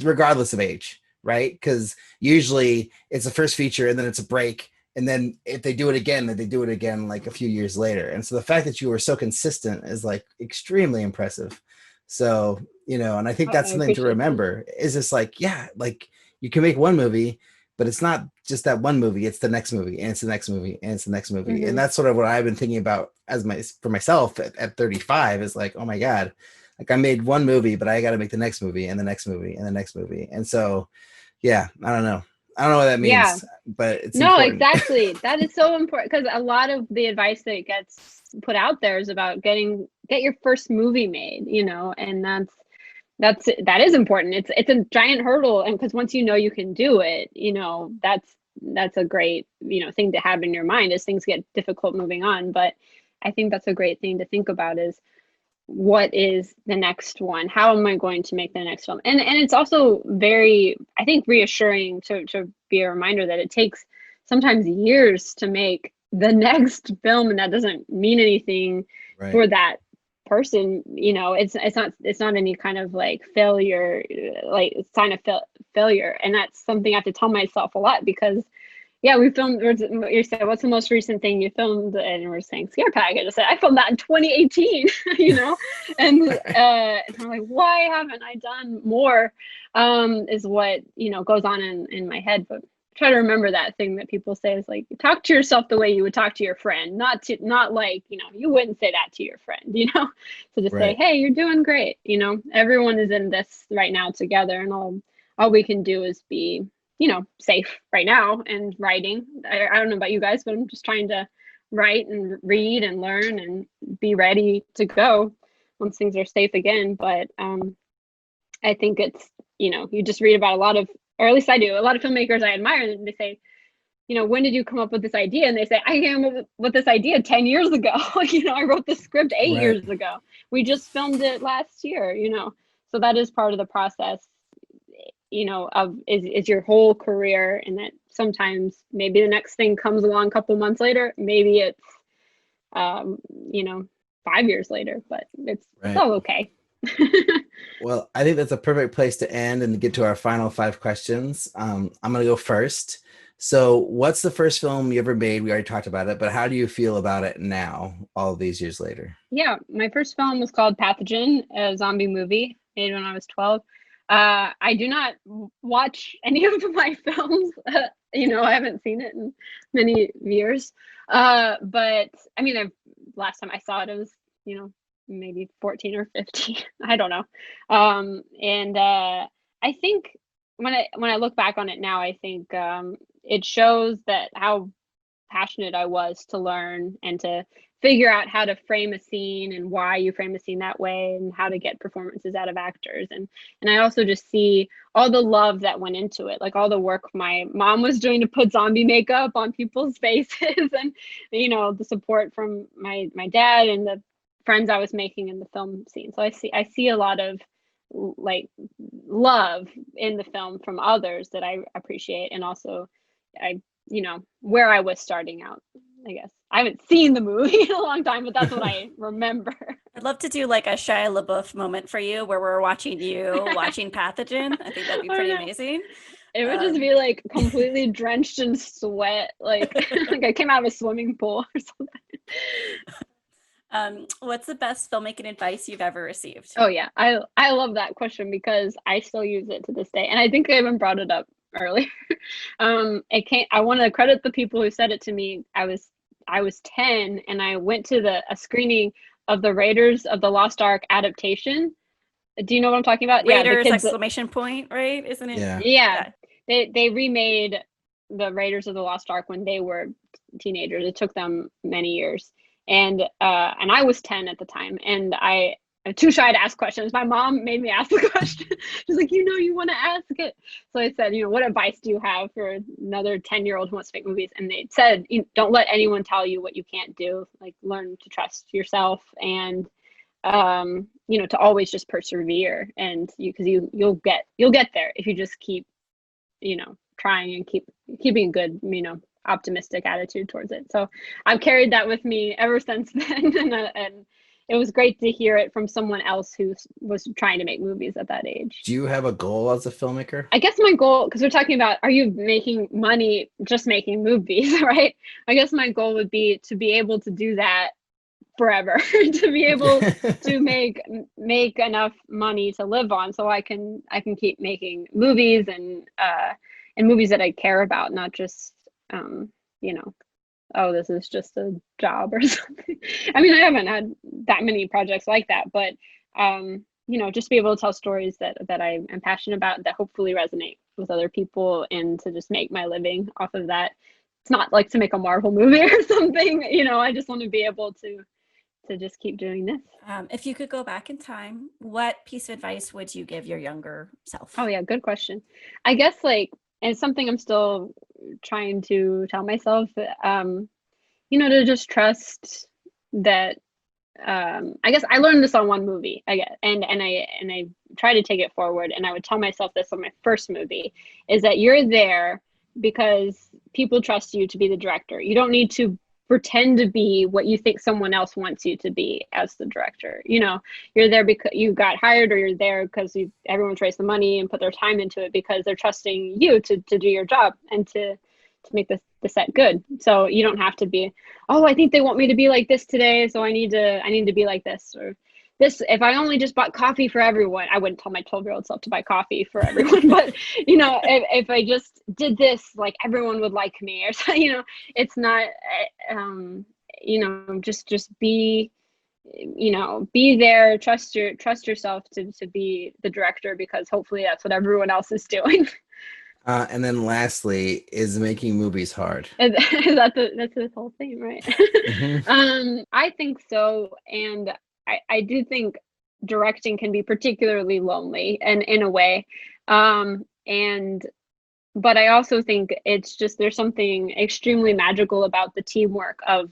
regardless of age, right? Because usually it's a first feature and then it's a break, and then if they do it again, then they do it again a few years later. And so the fact that you were so consistent is extremely impressive. So, and I think that's something to remember, is just you can make one movie, but it's not just that one movie, it's the next movie, and it's the next movie, and it's the next movie. Mm-hmm. And that's sort of what I've been thinking about for myself at 35, is oh my God, I made one movie, but I got to make the next movie and the next movie and the next movie. And so, yeah, I don't know. I don't know what that means, Yeah. but it's No, important. exactly. That is so important, because a lot of the advice that gets put out there is about get your first movie made, and that is important. It's a giant hurdle, and because once you can do it, that's a great thing to have in your mind as things get difficult moving on. But I think that's a great thing to think about is, what is the next one? How am I going to make the next film? And it's also very, I think, reassuring to be a reminder that it takes sometimes years to make the next film, and that doesn't mean anything for that person. It's not any kind of like failure, like sign of failure. And that's something I have to tell myself a lot, because we filmed. You said, what's the most recent thing you filmed? And we're saying Scare Package. I said, I filmed that in 2018, and I'm like, why haven't I done more? Is what, goes on in my head. But try to remember that thing that people say is like, talk to yourself the way you would talk to your friend, not like, you wouldn't say that to your friend, so just say, hey, you're doing great. Everyone is in this right now together, and all we can do is be safe right now and writing. I don't know about you guys, but I'm just trying to write and read and learn and be ready to go once things are safe again. But I think it's, you just read about a lot of, or at least I do, a lot of filmmakers I admire, and they say, when did you come up with this idea? And they say, I came up with this idea 10 years ago. I wrote the script 8 years ago. We just filmed it last year, so that is part of the process, is your whole career. And that sometimes maybe the next thing comes along a couple months later, maybe it's 5 years later, but it's all okay. Well, I think that's a perfect place to end and get to our final 5 questions. I'm gonna go first. So what's the first film you ever made? We already talked about it, but how do you feel about it now, all these years later? Yeah, my first film was called Pathogen, a zombie movie made when I was 12. I do not watch any of my films. I haven't seen it in many years. But I mean, last time I saw it, it was, maybe 14 or 15. I don't know. And I think when I look back on it now, I think it shows that how passionate I was to learn and to figure out how to frame a scene and why you frame a scene that way and how to get performances out of actors. And I also just see all the love that went into it, like all the work my mom was doing to put zombie makeup on people's faces, and the support from my dad and the friends I was making in the film scene. So I see a lot of like love in the film from others that I appreciate, and also where I was starting out, I guess. I haven't seen the movie in a long time, but that's what I remember. I'd love to do like a Shia LaBeouf moment for you where we're watching you watching Pathogen. I think that'd be pretty amazing. It would just be like completely drenched in sweat, like like I came out of a swimming pool or something. What's the best filmmaking advice you've ever received? Oh yeah, I love that question because I still use it to this day, and I think I even brought it up earlier. I want to credit the people who said it to me. I was 10, and I went to a screening of the Raiders of the Lost Ark adaptation. Do you know what I'm talking about? Raiders exclamation point, right? Isn't it? Yeah. They remade the Raiders of the Lost Ark when they were teenagers. It took them many years. And I was 10 at the time, and I'm too shy to ask questions. My mom made me ask the question. She's like, you want to ask it. So I said, what advice do you have for another 10-year-old who wants to make movies? And they said, don't let anyone tell you what you can't do. Like, learn to trust yourself, and to always just persevere. And because you'll get there if you just keep, trying and keeping a good, optimistic attitude towards it. So I've carried that with me ever since then, and it was great to hear it from someone else who was trying to make movies at that age. Do you have a goal as a filmmaker? I guess my goal, because we're talking about, are you making money just making movies, right? I guess my goal would be to be able to do that forever, to be able to make enough money to live on, so I can keep making movies and movies that I care about, not just oh, this is just a job or something. I mean, I haven't had that many projects like that, but just be able to tell stories that I am passionate about, that hopefully resonate with other people and to just make my living off of that. It's not like to make a Marvel movie or something, I just want to be able to just keep doing this. If you could go back in time, what piece of advice would you give your younger self? Oh yeah, good question. I guess and it's something I'm still trying to tell myself, to just trust that. I guess I learned this on one movie, I guess, and I try to take it forward. And I would tell myself this on my first movie, is that you're there because people trust you to be the director. You don't need to pretend to be what you think someone else wants you to be as the director. You're there because you got hired, or you're there because everyone's raised the money and put their time into it because they're trusting you to do your job and to make the set good. So you don't have to be, I think they want me to be like this today, so I need to be like this, or this. If I only just bought coffee for everyone, I wouldn't tell my 12-year-old self to buy coffee for everyone. But if I just did this, like everyone would like me, or it's not. Just be. Be there. Trust yourself to be the director, because hopefully that's what everyone else is doing. And then lastly, is making movies hard? That's the whole thing, right? Mm-hmm. I think so, and I do think directing can be particularly lonely, and in a way, but I also think it's just, there's something extremely magical about the teamwork of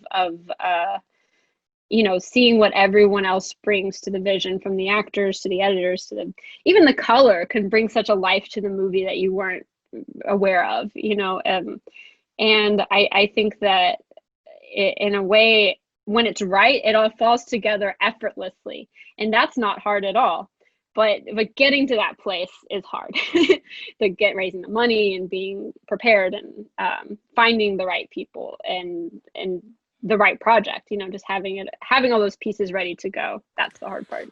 seeing what everyone else brings to the vision, from the actors to the editors to even the color can bring such a life to the movie that you weren't aware of, and I think that in a way, when it's right, it all falls together effortlessly, and that's not hard at all. But getting to that place is hard. Raising the money and being prepared, and finding the right people and the right project, just having all those pieces ready to go. That's the hard part.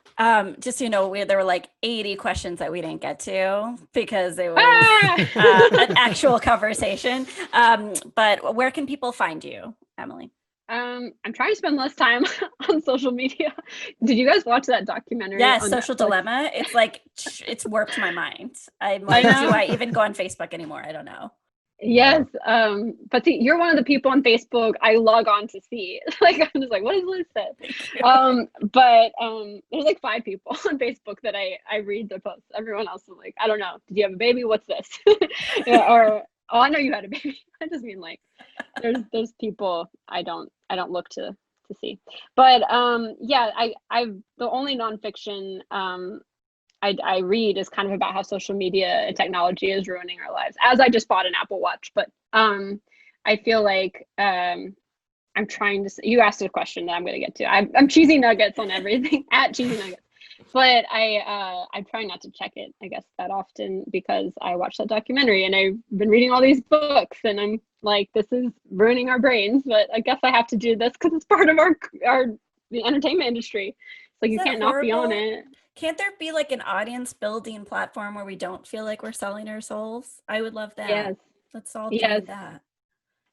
Just there were like 80 questions that we didn't get to because it was an actual conversation. But where can people find you, Emily? I'm trying to spend less time on social media. Did you guys watch that documentary? Yes, on Social Netflix? Dilemma. It's like, it's warped my mind. I'm like, do I even go on Facebook anymore? I don't know. Yes, but see, you're one of the people on Facebook I log on to see. I'm just like, what does Liz say? But there's like 5 people on Facebook that I read their posts. Everyone else is like, I don't know. Did you have a baby? What's this? Or I know you had a baby. I just mean there's people I don't look to see. But I've the only nonfiction I read is kind of about how social media and technology is ruining our lives, as I just bought an Apple Watch. But I feel like I'm trying to, you asked a question that I'm going to get to. I'm cheesy nuggets on everything at cheesy nuggets, but I try not to check it, I guess, that often, because I watched that documentary and I've been reading all these books, and I'm like, this is ruining our brains, but I guess I have to do this because it's part of the entertainment industry. It's like, you can't not be on it. Can't there be like an audience building platform where we don't feel like we're selling our souls? I would love that. Yes. Let's all do that.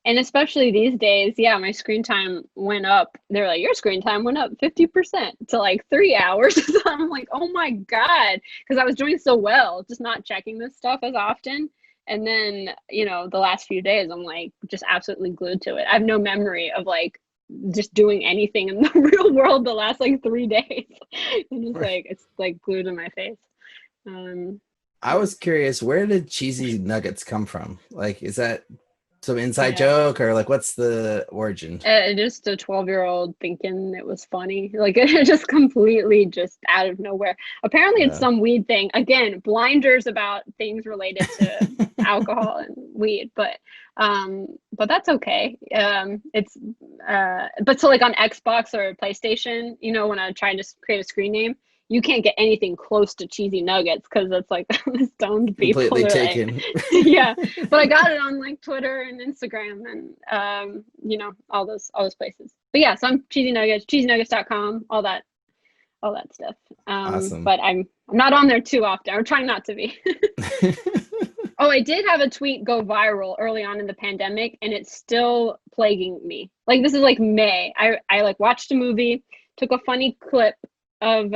And especially these days, my screen time went up. They're like, your screen time went up 50% to like 3 hours. So I'm like, oh my God, because I was doing so well, just not checking this stuff as often. And then, the last few days, I'm like just absolutely glued to it. I have no memory of like just doing anything in the real world the last like 3 days. I'm just like, it's like glued to my face. I was curious, where did cheesy nuggets come from? Like, is that some inside joke, or like, what's the origin? Just a 12-year-old thinking it was funny. Like, it just completely just out of nowhere. Apparently it's some weed thing. Again, blinders about things related to alcohol and weed, but that's okay. But so like on Xbox or PlayStation, when I try to create a screen name, you can't get anything close to cheesy nuggets because it's like stoned people. Completely taken. Like, yeah, but I got it on like Twitter and Instagram and all those places. But yeah, so I'm cheesy nuggets, cheesynuggets.com, all that stuff. Awesome. But I'm not on there too often. I'm trying not to be. Oh, I did have a tweet go viral early on in the pandemic, and it's still plaguing me. Like, this is like May. I like watched a movie, took a funny clip of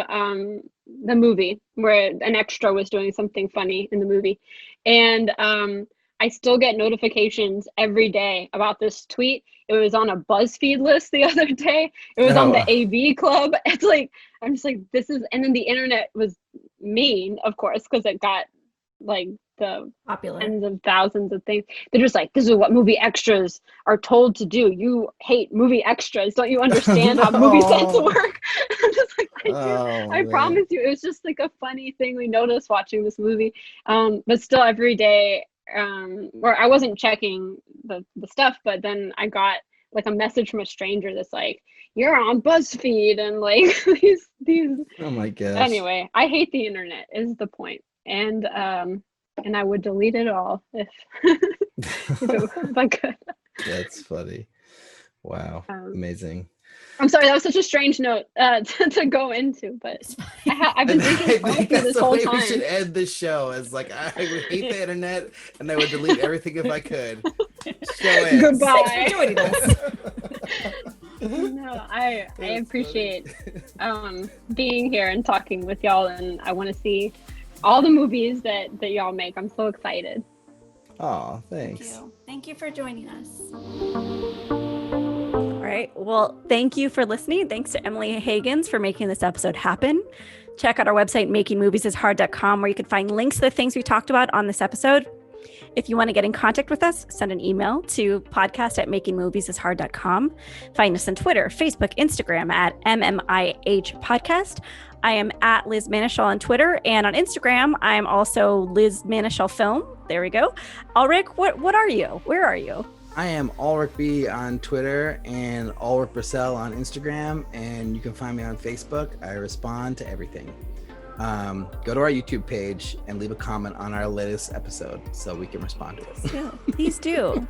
the movie where an extra was doing something funny in the movie, and I still get notifications every day about this tweet. It was on a BuzzFeed list the other day. It was on the AV Club. It's like, I'm just like, this is, and then the internet was mean, of course, because it got like the Popular. tens of thousands of things. They're just like, this is what movie extras are told to do. You hate movie extras. Don't you understand how movie sets work? I'm just like, I do. I promise you. It was just like a funny thing we noticed watching this movie. But still every day, or I wasn't checking the stuff, but then I got like a message from a stranger that's like, you're on BuzzFeed, and like these Oh my gosh. anyway, I hate the internet is the point. And I would delete it all if if I could. That's funny. Wow. Amazing. I'm sorry, that was such a strange note to go into, but I've been thinking about this whole time. We should end the show as like, I would hate the internet and I would delete everything if I could. Goodbye. Thanks for joining us. No, I appreciate being here and talking with y'all, and I want to see all the movies that y'all make. I'm so excited. Oh, thanks. Thank you for joining us. All right. Well, thank you for listening. Thanks to Emily Hagins for making this episode happen. Check out our website, makingmoviesishard.com, where you can find links to the things we talked about on this episode. If you want to get in contact with us, send an email to podcast@makingmoviesishard.com. Find us on Twitter, Facebook, Instagram at MMIH Podcast. I am at Liz Manischel on Twitter, and on Instagram, I'm also Liz Manischel Film. There we go. Alrik, what are you? Where are you? I am Alrik B on Twitter and Alrik Brissell on Instagram, and you can find me on Facebook. I respond to everything. Go to our YouTube page and leave a comment on our latest episode so we can respond to it. Please do.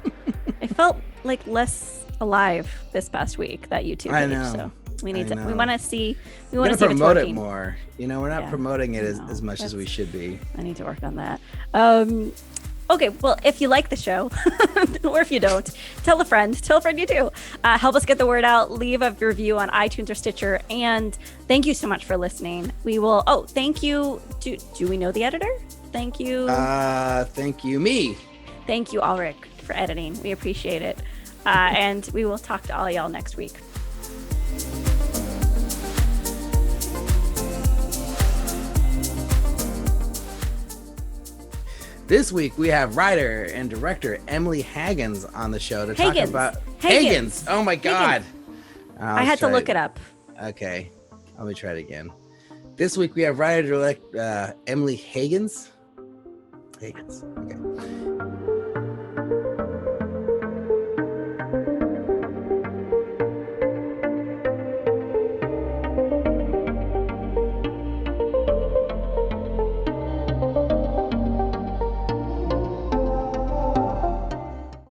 I felt like less alive this past week, that YouTube page. I know. So we need to. We want to see. We want want to to promote it more. You know, we're not promoting it as much as we should be. I need to work on that. Okay, well, if you like the show, or if you don't, tell a friend you do. Help us get the word out. Leave a review on iTunes or Stitcher. And thank you so much for listening. We will, thank you. Do we know the editor? Thank you. Thank you, me. Thank you, Alrik, for editing. We appreciate it. And we will talk to all y'all next week. This week we have writer and director Emily Hagins on the show to talk about Hagins. Oh my God. I had to look it up. Okay. Let me try it again. This week we have writer director Emily Hagins. Okay.